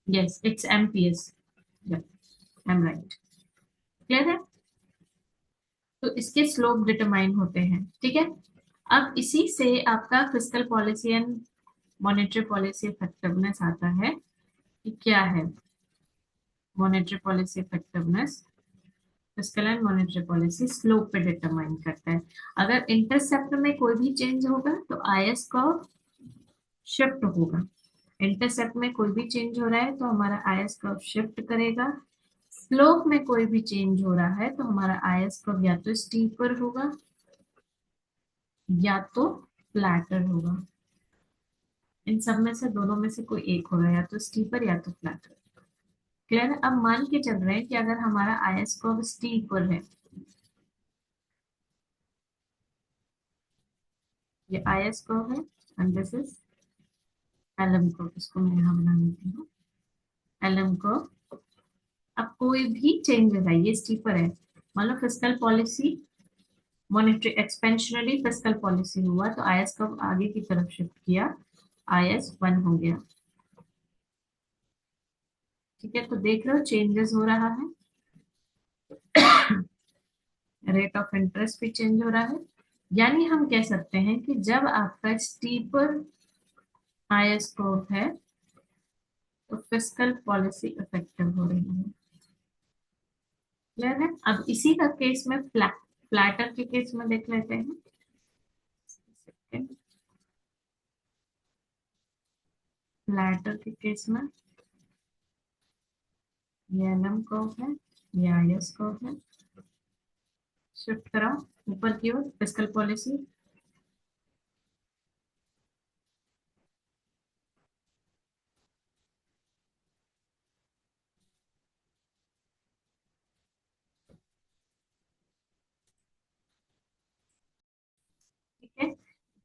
Yes, it's MPS. Yep, I'm right. Clear है? तो इसके स्लोप डिटरमाइन होते हैं। ठीक है, अब इसी से आपका fiscal policy and monetary policy effectiveness आता है कि क्या है monetary policy effectiveness. Fiscal and monetary policy slope पे डिटरमाइन करता है। अगर इंटरसेप्ट में कोई भी चेंज होगा तो आईएस कर्व शिफ्ट होगा। इंटरसेप्ट में कोई भी चेंज हो रहा है तो हमारा आईएस कर्व शिफ्ट करेगा। स्लोप में कोई भी चेंज हो रहा है तो हमारा आईएस कर्व या तो स्टीपर होगा या तो फ्लैटर होगा। इन सब में से दोनों में से कोई एक होगा, या तो स्टीपर या तो फ्लैटर। क्लियर है? अब मान के चल रहे हैं कि अगर हमारा आईएस कर्व स्टीपर है, ये आईएस कर्व है and this is LM curve. इसको मैं यहाँ बना लेती हूँ, एलएम कर्व। अब कोई भी चेंज है, ये स्टीपर है, मान लो fiscal policy monetary expansionary fiscal policy हुआ तो आईएस को आगे की तरफ शिफ्ट किया, IS 1 हो गया। ठीक है, तो देख रहे हो चेंजेस हो रहा है, रेट ऑफ इंटरेस्ट भी चेंज हो रहा है। यानी हम कह सकते हैं कि जब आपका स्टीपर IS कर्व है तो फिस्कल पॉलिसी इफेक्टिव हो रही है। क्लियर है? अब इसी का केस में फ्लैटर के केस में देख लेते हैं। फ्लैटर के केस में ये LM कर्व है, ये IS कर्व है। शिफ्ट कराओ ऊपर की ओर फिस्कल पॉलिसी। ठीक है,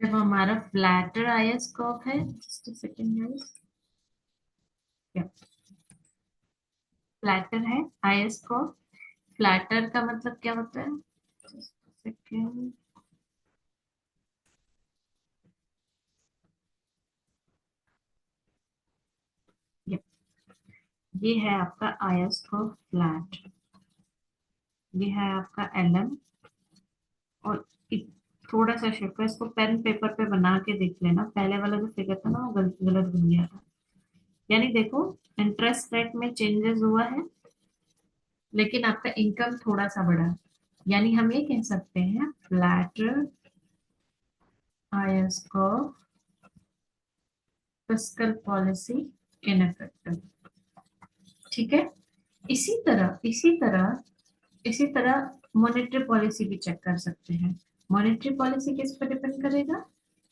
जब हमारा फ्लैटर IS कर्व है, जस्ट अ सेकंड गाइस, क्या फ्लैटर है IS कर्व। फ्लैटर का मतलब क्या होता है? Just a second. ये है आपका IS कर्व फ्लैट, ये है आपका LM। और थोड़ा सा शिफ्ट है, इसको पेन पेपर पे बना के देख लेना, पहले वाला जो फिगर था ना वो गलत गलत बन गया था। यानी देखो इंटरेस्ट रेट में चेंजेस हुआ है लेकिन आपका इनकम थोड़ा सा बढ़ा है। यानी हम ये कह सकते हैं flatter IS curve fiscal policy ineffective. ठीक है, इसी तरह मॉनेटरी पॉलिसी भी चेक कर सकते हैं। मॉनेटरी पॉलिसी किस पर डिपेंड करेगा?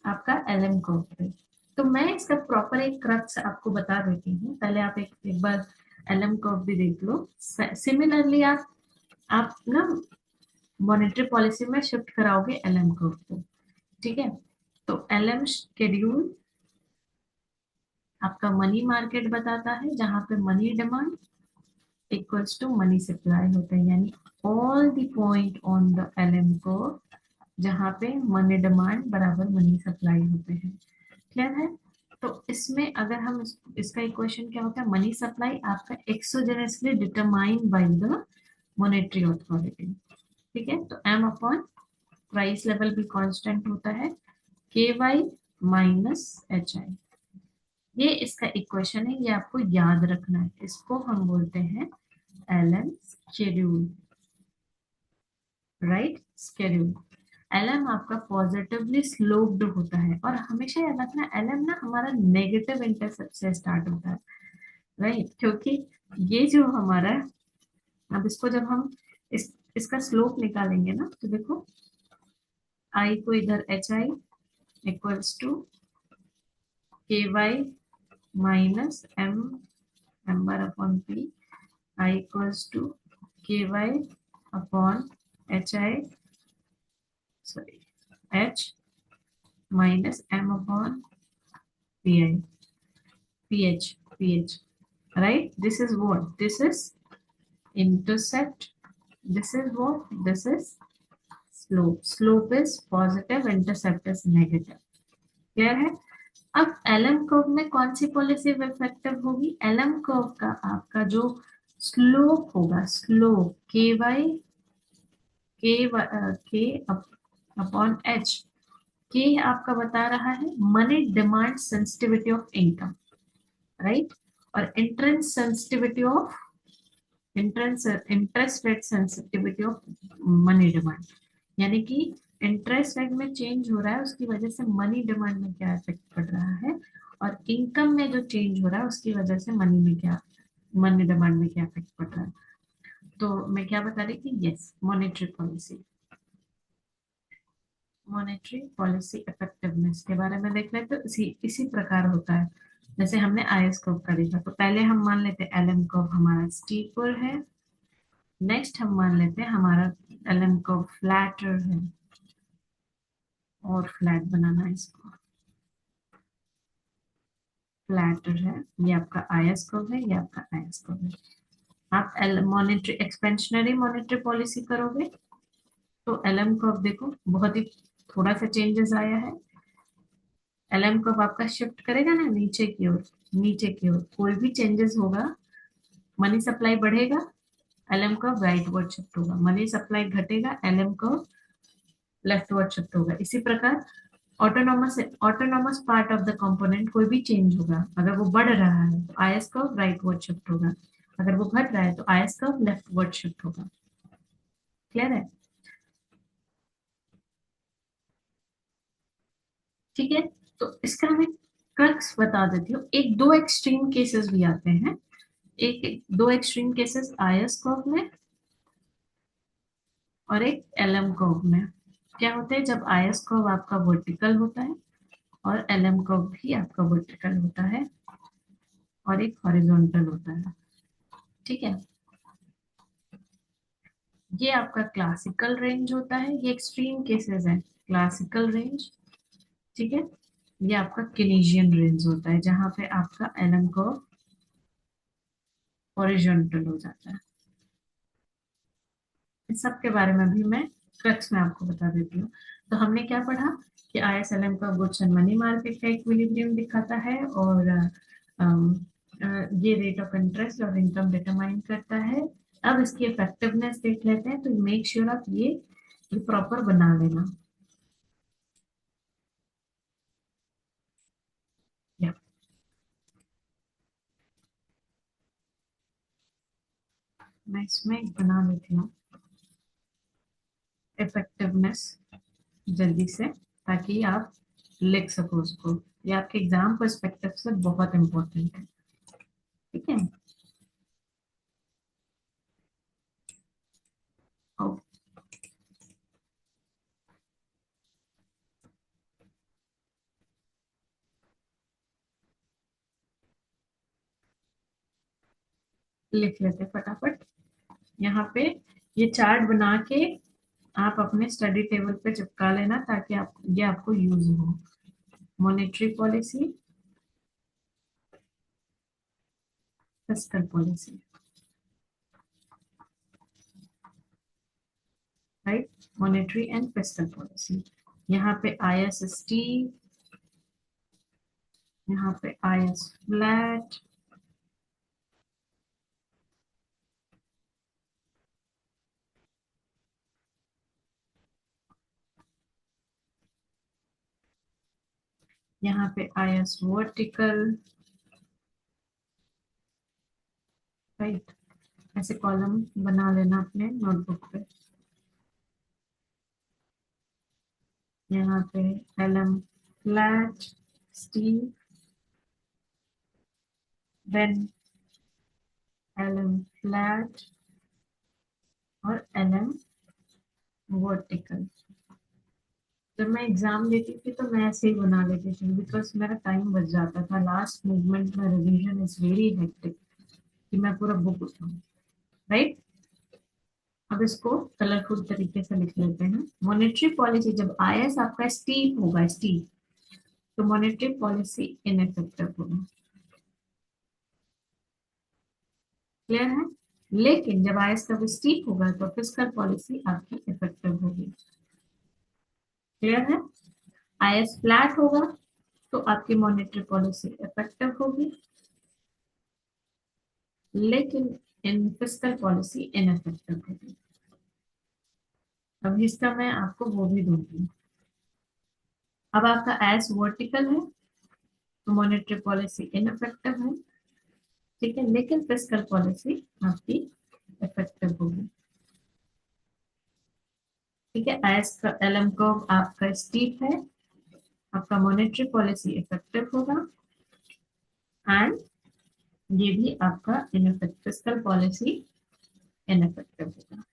आपका LM कर्व पे। तो मैं इसका प्रॉपर एक क्रक्स आपको बता देती हूँ, पहले आप एक बार LM कर्व भी देख लो। सिमिलरली आप ना मॉनेटरी पॉलिसी में शिफ्ट कराओगे LM कर्व को। ठीक है, तो LM शेड्यूल आपका मनी मार्केट बताता है, जहां पे money demand equals to money supply होता है। यानी all the point on the LM curve जहाँ पे मनी डिमांड बराबर मनी सप्लाई होते हैं। क्लियर है? तो इसमें अगर हम इसका इक्वेशन क्या होता है, मनी सप्लाई आपका एक्सोजेनसली determined by the monetary authority. ठीक है, तो M अपॉन प्राइस लेवल भी कांस्टेंट होता है, KY माइनस HI। ये इसका इक्वेशन है, ये आपको याद रखना है। इसको हम बोलते हैं LM schedule, right? Schedule. LM आपका पॉजिटिवली स्लोप्ड होता है, और हमेशा याद रखना LM ना हमारा नेगेटिव इंटरसेप्ट से स्टार्ट होता है, राइट? क्योंकि ये जो हमारा, अब इसको जब हम इसका स्लोप निकालेंगे ना, तो देखो I को इधर HI equals to KY minus M bar upon P, I equals to KY upon HI, sorry H minus M upon PI, PH, right? This is what? This is intercept. This is what? This is slope. Slope is positive, intercept is negative. Clear है? अब LM कर्व में कौन सी पॉलिसी इफेक्टिव होगी? LM कर्व का आपका जो स्लोप होगा, स्लोप के अपॉन H। के आपका बता रहा है money demand sensitivity of income, right? और interest rate sensitivity of money demand. यानी कि इंटरेस्ट रेट में चेंज हो रहा है, उसकी वजह से मनी डिमांड में क्या इफेक्ट पड़ रहा है, और इनकम में जो चेंज हो रहा है उसकी वजह से मनी डिमांड में क्या इफेक्ट पड़ रहा है। तो मैं क्या बता रही थी? यस, मॉनेटरी पॉलिसी इफेक्टिवनेस के बारे में देख लेते, तो इसी प्रकार होता है जैसे हमने IS कर्व का देखा। तो पहले हम मान लेते हैं LM कर्व हमारा स्टीपर है, नेक्स्ट हम मान लेते हैं हमारा LM कर्व फ्लैटर है, और फ्लैट बनाना है इसको। फ्लैटर है, ये आपका IS कर्व है, ये आपका IS कर्व है। आप मॉनेटरी एक्सपेंशनरी मॉनेटरी पॉलिसी करोगे तो एलएम को अब देखो बहुत ही थोड़ा सा चेंजेस आया है। एलएम को अब आपका शिफ्ट करेगा ना नीचे की ओर, नीचे की ओर कोई भी चेंजेस होगा, मनी सप्लाई बढ़ेगा, एलएम का राइट वर्ड शिफ्ट होगा, मनी सप्लाई घटेगा, एलएम का लेफ्ट वर्ड शिफ्ट होगा। इसी प्रकार autonomous autonomous part of the component कोई भी चेंज होगा, अगर वो बढ़ रहा है तो आईएस का राइट वर्ड शिफ्ट होगा, अगर वो घट रहा है तो आईएस का लेफ्ट वर्ड शिफ्ट होगा। क्लियर है? ठीक है, तो इसका मैं क्रक्स बता देती हूँ। एक दो एक्सट्रीम केसेस भी आते हैं, एक दो एक्सट्रीम केसेस आईएस कर्व में और एक एलएम कर्व में। क्या होता है जब आईएस कर्व आपका वर्टिकल होता है और एलएम कर्व भी आपका वर्टिकल होता है और एक हॉरिजॉन्टल होता है। ठीक है, ये आपका क्लासिकल रेंज होता है, ये एक्सट्रीम केसेस है क्लासिकल रेंज। ठीक है, ये आपका केनेजियन रेंज होता है जहां पे आपका एलएम कर्व हॉरिजॉन्टल हो जाता है। इस सब के बारे में भी मैं क्रक्स में आपको बता देती हूँ। तो हमने क्या पढ़ा कि आईएसएलएम का गुड्स एंड मनी मार्केट का इक्विलिब्रियम दिखाता है और ये रेट ऑफ इंटरेस्ट और इनकम डिटरमाइन करता है। अब इसकी इफेक्टिवनेस देख लेते हैं, तो मेक श्योर आप ये प्रॉपर बना लेना। या मैं इसमें बना लेती हूँ इफेक्टिवनेस जल्दी से, ताकि आप लिख सको उसको। ये आपके एग्जाम पर्सपेक्टिव से बहुत इंपॉर्टेंट है। ठीक है, ओ, लिख लेते फटाफट यहाँ पे। ये चार्ट बना के आप अपने स्टडी टेबल पे चिपका लेना, ताकि आप ये आपको यूज हो। Monetary policy, fiscal policy, right, monetary and fiscal policy. यहाँ पे आईएसएसटी, यहाँ पे आईएस फ्लैट, यहाँ पे आईएस वर्टिकल, राइट। ऐसे कॉलम बना लेना अपने नोटबुक पे। यहाँ पे LM flat, steep, then LM flat और एलएम वर्टिकल। जब मैं एग्जाम देती थी तो मैं ऐसे ही बना लेती थी, बिकॉज मेरा टाइम बच जाता था। लास्ट मूवमेंट में रिवीजन इज वेरी हेक्टिक कि मैं पूरा बुक उठाऊं, राइट। अब इसको कलरफुल तरीके से लिख लेते हैं। मॉनेटरी पॉलिसी, जब आईएस आपका स्टीप होगा, स्टीप, तो मॉनेटरी पॉलिसी इनइफेक्टिव होगा। क्लियर है? लेकिन जब आईएस का स्टीप होगा तो फिस्कल पॉलिसी आपकी इफेक्टिव होगी। क्लियर है? आईएस फ्लैट होगा तो आपकी मॉनेटरी पॉलिसी इफेक्टिव होगी, लेकिन इन फिस्कल पॉलिसी इनइफेक्टिव होगी। अब इसका मैं आपको वो भी दूंगी। अब आपका एस वर्टिकल है तो मॉनेटरी पॉलिसी इनइफेक्टिव है, ठीक है, लेकिन फिस्कल पॉलिसी आपकी इफेक्टिव होगी। ठीक है, एस का एलएम को आपका स्टीप है, आपका मॉनेटरी पॉलिसी इफेक्टिव होगा, एंड ये भी आपका इनइफेक्टिव, फिस्कल पॉलिसी इनइफेक्टिव होगा।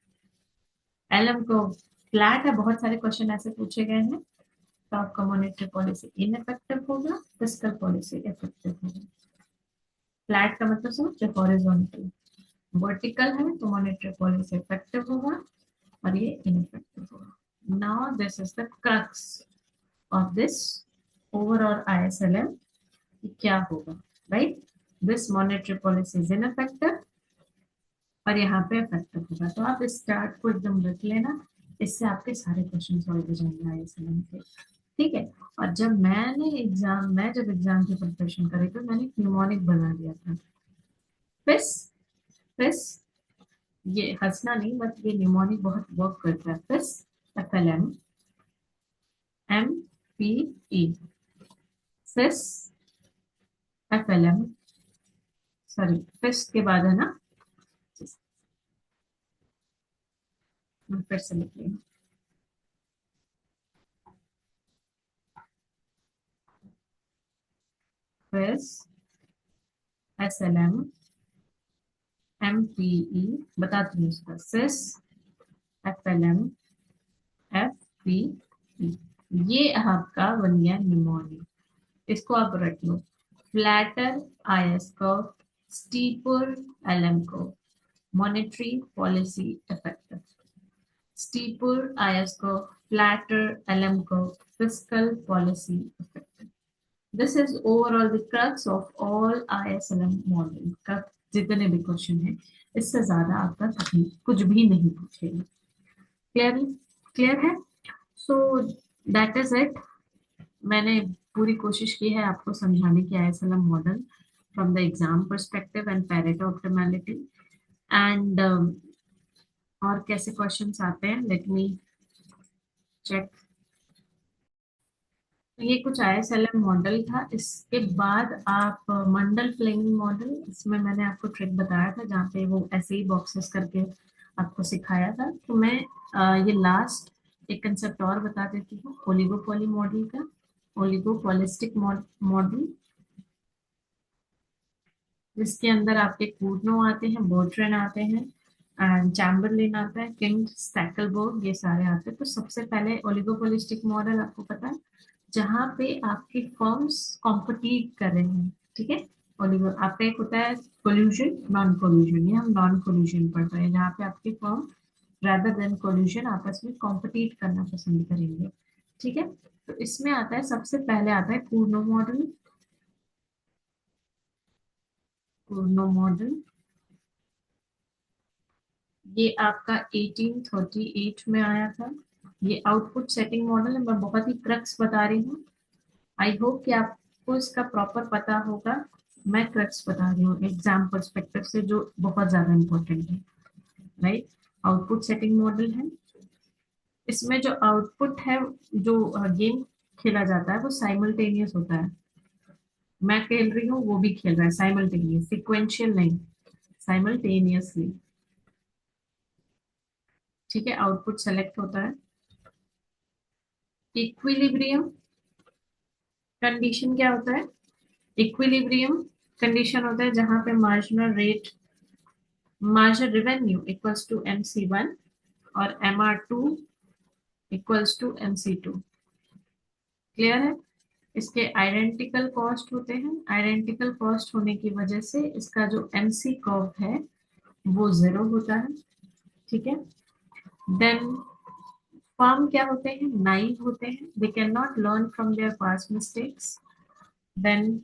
एलएम को फ्लैट है, बहुत सारे क्वेश्चन ऐसे पूछे गए हैं, तो आपका मॉनेटरी पॉलिसी इनइफेक्टिव होगा, फिस्कल पॉलिसी इफेक्टिव होगा। फ्लैट का मतलब समझो, हॉरिजॉन्टल। वर्टिकल है तो मॉनेटरी पॉलिसी इफेक्टिव होगा और ये इनइफेक्टिव होगा। Now this is the crux of this overall ISLM, क्या होगा, right. This monetary policy is ineffective और यहाँ पे इफेक्टिव होगा। तो आप इस चार्ट को एकदम रख लेना, इससे आपके सारे क्वेश्चन सॉल्व हो जाएंगे ISLM के। ठीक है। और मैं जब एग्जाम की प्रिपरेशन करी तो मैंने न्यूमोनिक बना दिया था। फिस फिस ये हंसना नहीं, बट ये न्यूमोनिक बहुत वर्क करता है। फिस FLM MPE, फिस FLM, सॉरी फिस के बाद है ना, मैं फिर से लिख रही हूँ। फिस SLM MPE, बताती हूँ इसका। फिस FLM FPE, ये आपका बन गया न्यूमोनिक। इसको आप रट लो। Flatter IS curve, steeper LM curve, monetary policy effective, steeper IS curve, flatter LM curve, fiscal policy effective. This is overall the crux of all ISLM model का जितने भी क्वेश्चन है, इससे ज्यादा आपका कुछ भी नहीं पूछेगा। क्लियर क्लियर है? So that is it. मैंने पूरी कोशिश की है आपको समझाने की ISLM model from the exam perspective and Pareto optimality and और कैसे क्वेश्चंस आते हैं, लेट मी चेक। तो ये कुछ ISLM मॉडल था। इसके बाद आप मंडल फ्लेमिंग मॉडल, इसमें मैंने आपको ट्रिक बताया था जहाँ पे वो ऐसे ही बॉक्सेस करके आपको सिखाया था। तो मैं ये लास्ट एक कंसेप्ट और बता देती हूँ ओलिगोपोली मॉडल का। ओलिगोपोलिस्टिक मॉडल, जिसके अंदर आपके कूर्नो आते हैं, बोर्ट्रेन आते हैं एंड चैम्बरलिन आता है, किंग, स्टैकलबर्ग, ये सारे आते हैं। तो सबसे पहले ओलिगोपोलिस्टिक मॉडल आपको पता है, जहाँ पे आपकी फर्म्स कॉम्पिटिट कर रहे हैं। ठीक है। ओलिगो आपका एक होता है कोल्यूशन, नॉन कोल्यूशन, ये हम नॉन कोल्यूशन पढ़ रहे हैं, जहाँ पे आपकी फर्म rather देन कोल्यूशन आपस में कॉम्पिटिट करना पसंद करेंगे। ठीक है। तो इसमें आता है, सबसे पहले आता है कूर्नो मॉडल। कूर्नो मॉडल ये आपका 1838 में आया था। ये आउटपुट सेटिंग मॉडल है, मैं बहुत ही क्रक्स बता रही हूँ। आई होप कि आपको इसका प्रॉपर पता होगा। मैं क्रक्स बता रही हूँ एग्जाम पर्सपेक्टिव से, जो बहुत ज्यादा इंपॉर्टेंट है। राइट। आउटपुट सेटिंग मॉडल है। इसमें जो आउटपुट है, जो गेम खेला जाता है, वो साइमल्टेनियस होता है। मैं खेल रही हूँ, वो भी खेल रहा है, साइमल्टेनियस, सिक्वेंशियल नहीं, साइमल्टेनियसली। ठीक है। आउटपुट सेलेक्ट होता है। इक्विलिब्रियम कंडीशन क्या होता है? इक्विलिब्रियम कंडीशन होता है जहां पे marginal rate, marginal revenue equals to MC1 और MR2 equals to MC2। Clear है? इसके आइडेंटिकल कॉस्ट होते हैं। आइडेंटिकल कॉस्ट होने की वजह से इसका जो MC कर्व है वो 0 होता है। ठीक है। देन फर्म क्या होते हैं? नाइव होते हैं, they can not learn from their past mistakes. Then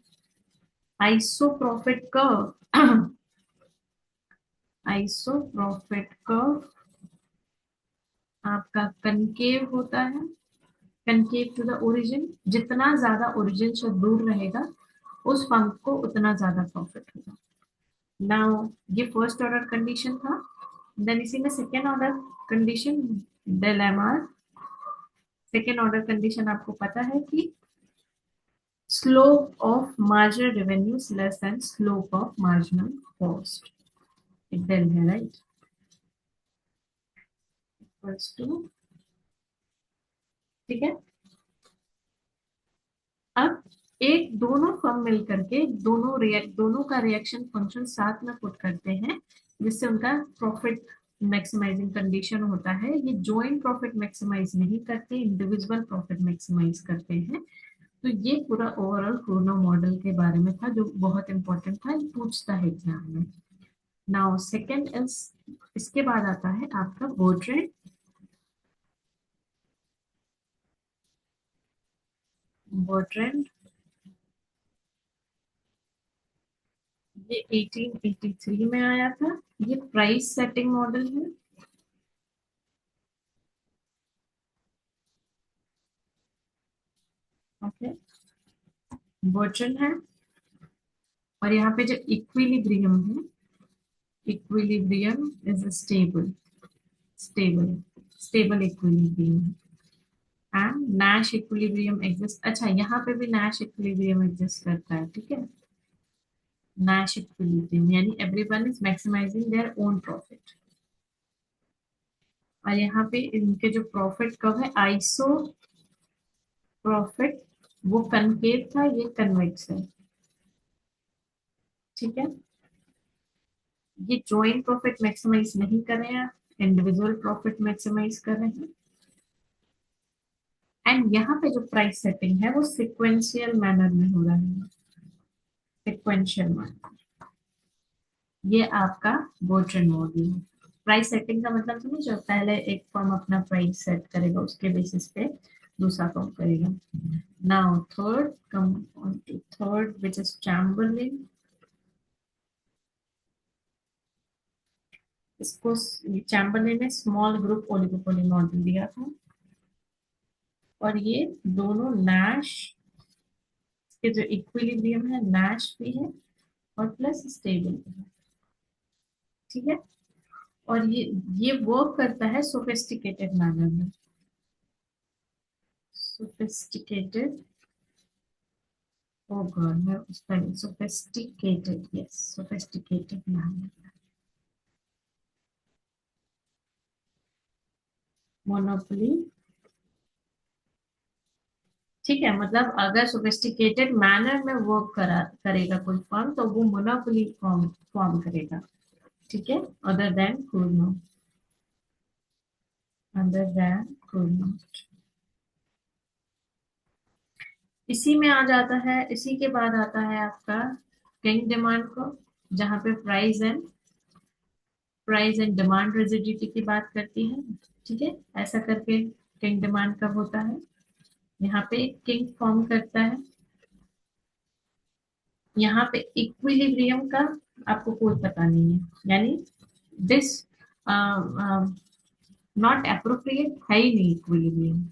iso profit curve, iso profit curve आपका कनकेव होता है। कनकेव टू द ओरिजिन, जितना ज्यादा ओरिजिन से दूर रहेगा उस फंड को उतना ज्यादा प्रॉफिट होगा। नाउ ये फर्स्ट ऑर्डर कंडीशन था। देन इसी में second order condition, del M R. Second order condition आपको पता है कि slope of marginal revenue less than slope of marginal cost, एक डेल है, राइट, इक्वल्स टू। ठीक है। अब एक दोनों फर्म मिल करके दोनों का रिएक्शन फंक्शन साथ में पुट करते हैं, जिससे उनका प्रॉफिट मैक्सिमाइजिंग कंडीशन होता है। ये जॉइंट प्रॉफिट मैक्सिमाइज नहीं करते, इंडिविजुअल प्रॉफिट मैक्सिमाइज करते हैं। तो ये पूरा ओवरऑल क्रोनो मॉडल के बारे में था, जो बहुत इंपॉर्टेंट था, ये पूछता है एग्जाम में। नाउ सेकेंड इज, इसके बाद आता है आपका बोर्ट्रेन। बोर्ट्रेन ये 1883 में आया था। ये प्राइस सेटिंग मॉडल है। ओके, बर्टन है, और यहाँ पे जो इक्विलिब्रियम है, equilibrium is stable, stable, stable equilibrium, and Nash equilibrium exist. अच्छा, यहाँ पे भी नैश इक्विलिब्रियम एग्जिस्ट करता है, ठीक है, नैश इक्विलिब्रियम यानी everyone is maximising their own profit. और यहाँ पे इनके जो प्रॉफिट कर्व है, आइसो प्रॉफिट, वो कनकेव था, ये कन्वेक्स है, ठीक है। ये जॉइंट प्रॉफिट मैक्सिमाइज नहीं कर रहे हैं, इंडिविजुअल प्रॉफिट मैक्सिमाइज कर रहे हैं। एंड यहाँ पे जो प्राइस सेटिंग है वो सिक्वेंशियल मैनर में हो रहा है, सिक्वेंशियल मैनर। ये आपका बोर्डन मॉडल है। प्राइस सेटिंग का मतलब समझो, पहले एक फर्म अपना प्राइस सेट करेगा, उसके बेसिस पे दूसरा फर्म करेगा। Now third, come on to third which is Chamberlin. इसको चैम्बरलिन ने स्मॉल ग्रुप ओलिगोपोली मॉडल दिया था, और ये दोनों नैश के जो इक्विलिब्रियम है, नैश भी है और प्लस स्टेबल भी है, ठीक है। और ये वर्क करता है सोफिस्टिकेटेड मैनर में, सोफिस्टिकेटेड, ओ गॉड मैं उसका sophisticated, yes sophisticated manner, monopoly, ठीक है। मतलब अगर सोफिस्टिकेटेड मैनर में वर्क करेगा कोई फर्म, तो वो मोनोपोली फॉर्म फॉर्म करेगा, ठीक है, अदर देन कुर्नो, अदर देन कुर्नो। इसी में आ जाता है, इसी के बाद आता है आपका किंग डिमांड को, जहाँ पे प्राइस एंड डिमांड रिजिडिटी की बात करती है, ठीक है। ऐसा करके किंग डिमांड कब होता है, यहाँ पे किंग फॉर्म करता है। यहाँ पे इक्विलिब्रियम का आपको कोई पता नहीं है, यानी दिस नॉट अप्रोप्रिएट है ही नहीं इक्विलिब्रियम,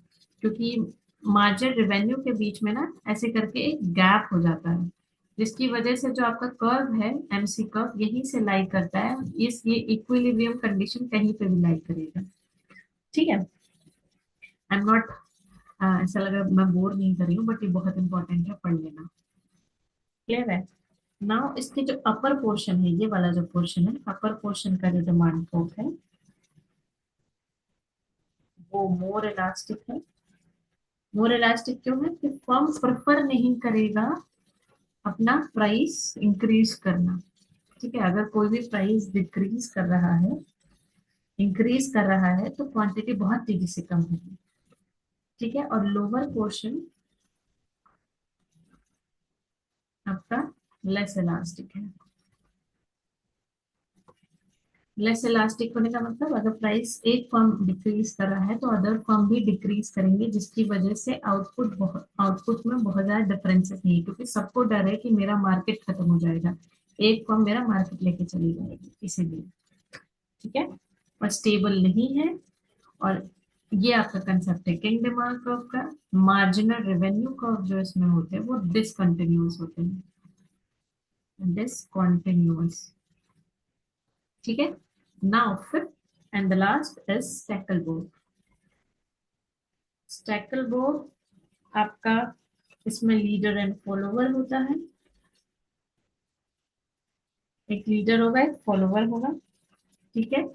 क्योंकि मार्जिन रेवेन्यू के बीच में ना ऐसे करके एक गैप हो जाता है, जिसकी वजह से जो आपका कर्व है, एमसी कर्व, यहीं से लाई करता है, इस ये इक्विलिब्रियम कंडीशन कहीं पे भी लाई करेगा, ठीक है। आई एम नॉट, ऐसा लगा मैं बोर नहीं कर रही हूँ, बट ये बहुत इंपॉर्टेंट है, पढ़ लेना, क्लियर है। नाउ इसके जो अपर पोर्शन है, ये वाला जो पोर्शन है, अपर पोर्शन का जो डिमांड कर्व है, वो मोर इलास्टिक है। मोर इलास्टिक क्यों है, कि फर्म प्रेफर नहीं करेगा अपना प्राइस इंक्रीज करना, ठीक है। अगर कोई भी प्राइस डिक्रीज कर रहा है, इंक्रीज कर रहा है, तो क्वांटिटी बहुत तेजी से कम होगी, ठीक है। और लोअर पोर्शन आपका लेस इलास्टिक है। लेस इलास्टिक होने का मतलब, अगर प्राइस एक फर्म डिक्रीज कर रहा है, तो अदर फर्म भी डिक्रीज करेंगे, जिसकी वजह से आउटपुट में बहुत ज्यादा डिफरेंसेस नहीं है, क्योंकि सबको डर है कि मेरा मार्केट खत्म हो जाएगा, एक फर्म मेरा मार्केट लेके चली जाएगी, इसीलिए, ठीक है। और स्टेबल नहीं है। और ये आपका कंसेप्ट है किंग डिमांड कर्व का। मार्जिनल रेवेन्यू कर्व जो इसमें होते हैं वो डिसकंटिन्यूअस होते हैं, डिसकंटिन्यूअस, ठीक है। Now fifth and the last is Stackelberg. Stackelberg आपका, इसमें लीडर एंड फॉलोवर होता है, एक लीडर होगा, एक फॉलोवर होगा, ठीक है।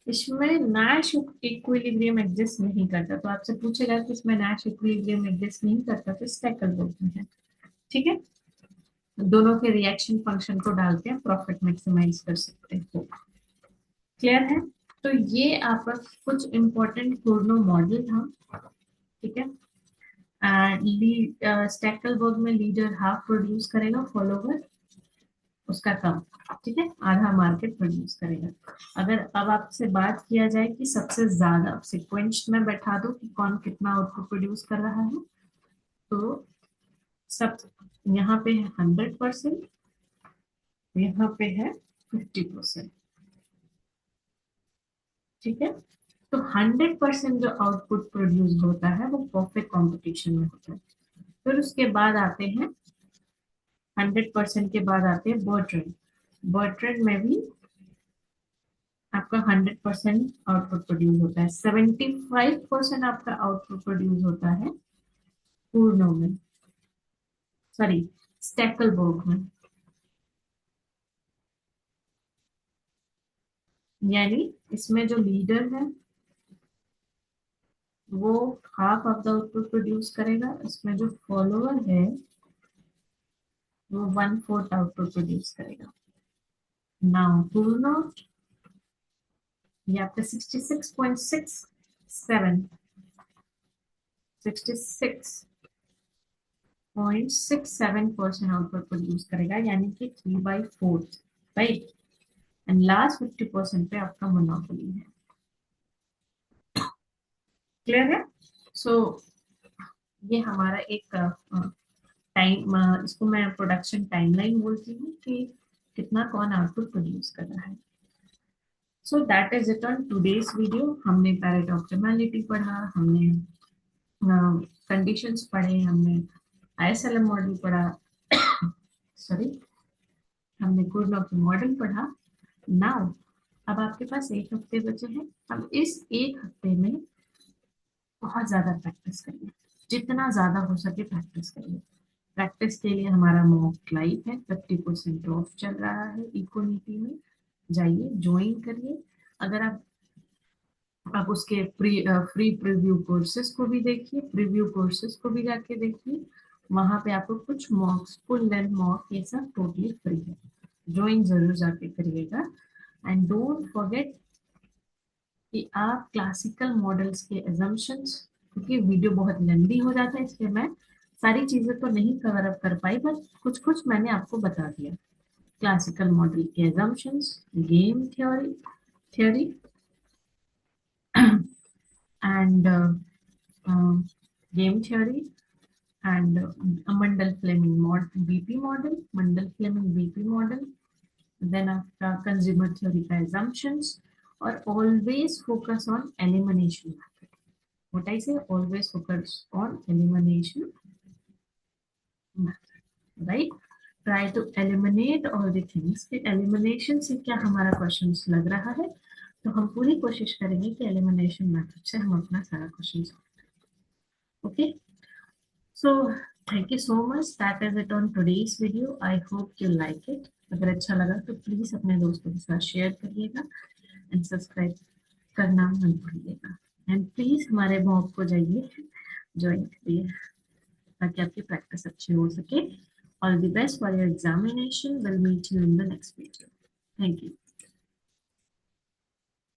इसमें नैश इक्विलिब्रियम एग्जिस्ट नहीं करता, तो आपसे पूछेगा कि इसमें नैश इक्विलिब्रियम एग्जिस्ट नहीं करता, तो स्टैकलबोर्ड में है, ठीक है। दोनों के रिएक्शन फंक्शन को डाल के प्रॉफिट मैक्सिमाइज कर सकते हो, क्लियर है। तो ये आपका कुछ इंपॉर्टेंट कुर्नो मॉडल था, ठीक है। स्टैकलबर्ग में लीडर हाफ प्रोड्यूस करेगा, फॉलोवर उसका कम, ठीक है, आधा मार्केट प्रोड्यूस करेगा। अगर अब आपसे बात किया जाए कि सबसे ज्यादा सिक्वेंस में बैठा दो कि कौन कितना आउटपुट प्रोड्यूस कर रहा है, तो सब यहाँ पे है 100%, यहाँ पे है 50%, ठीक है। तो 100% जो आउटपुट प्रोड्यूस होता है वो परफेक्ट कंपटीशन में होता है, फिर उसके बाद आते हैं 100% के बाद आते हैं बर्ट्रेंड। बर्ट्रेंड में भी आपका 100% आउटपुट प्रोड्यूस होता है, 75% आपका आउटपुट प्रोड्यूस होता है पूर्णों में, सॉरी स्टेकलबर्ग में। यानी इसमें जो लीडर है वो half of the output produce करेगा, इसमें जो फॉलोअर है वो 1/4 आउटपुट प्रोड्यूस करेगा। नाउ पूर्ण ये आपका 66.67% आउटपुट प्रोड्यूस करेगा, यानी कि 3/4, राइट। एंड लास्ट 50% पे आपका मोनोपोली है। क्लियर है? सो ये हमारा एक टाइम, इसको मैं प्रोडक्शन टाइमलाइन बोलती हूँ कि कितना कौन आउटपुट प्रोड्यूस कर रहा है। So that is it on today's video. हमने पैरेट ऑप्टिमैलिटी पढ़ा, हमने कंडीशंस पढ़े, हमने आईएसएलएम मॉडल पढ़ा, सॉरी हमने कुर्नॉफ मॉडल पढ़ा। नाउ अब आपके पास एक हफ्ते बचे हैं। अब इस एक हफ्ते में बहुत ज्यादा प्रैक्टिस करिए, जितना ज्यादा हो सके प्रैक्टिस करिए। प्रैक्टिस के लिए हमारा मॉक लाइव है, 50% ऑफ चल रहा है इकोनीति में, जाइए ज्वाइन करिए। अगर आप उसके फ्री प्रीव्यू कोर्सेज को भी देखिए, प्रीव्यू कोर्सेज को भी जाके देखिए, वहां पे आपको कुछ मॉक्स, फुल लेंथ मॉक, ये सब टोटली फ्री है। ज्वाइन जरूर जाके करिएगा। एंड डोंट फॉरगेट कि आप क्लासिकल मॉडल्स के एजम्पशंस, क्योंकि वीडियो बहुत लंबी हो जाता है इसलिए मैं सारी चीजें तो नहीं कवर अप कर पाई, बट कुछ कुछ मैंने आपको बता दिया। क्लासिकल मॉडल के assumptions, game theory and game theory and Mundell Fleming BP model, Mundell Fleming BP model, then आपका कंज्यूमर थ्योरी का एजम्पशंस, और always focus on elimination method. What I say, always focus on elimination method, right? Try to eliminate all the things. कि elimination से क्या हमारा क्वेश्चन लग रहा है, तो हम पूरी कोशिश करेंगे कि elimination method से हम अपना सारा क्वेश्चन सॉल्व करें। Okay, so thank you so much. That is it on today's video. I hope you like it. अगर अच्छा लगा तो प्लीज अपने दोस्तों के साथ शेयर करिएगा एंड सब्सक्राइब करना मत भूलिएगा। एंड प्लीज हमारे मॉक को जाइए ज्वाइन करिए ताकि आपकी प्रैक्टिस अच्छी हो सके। All the best for your examination. Will meet you in the next video. Thank you.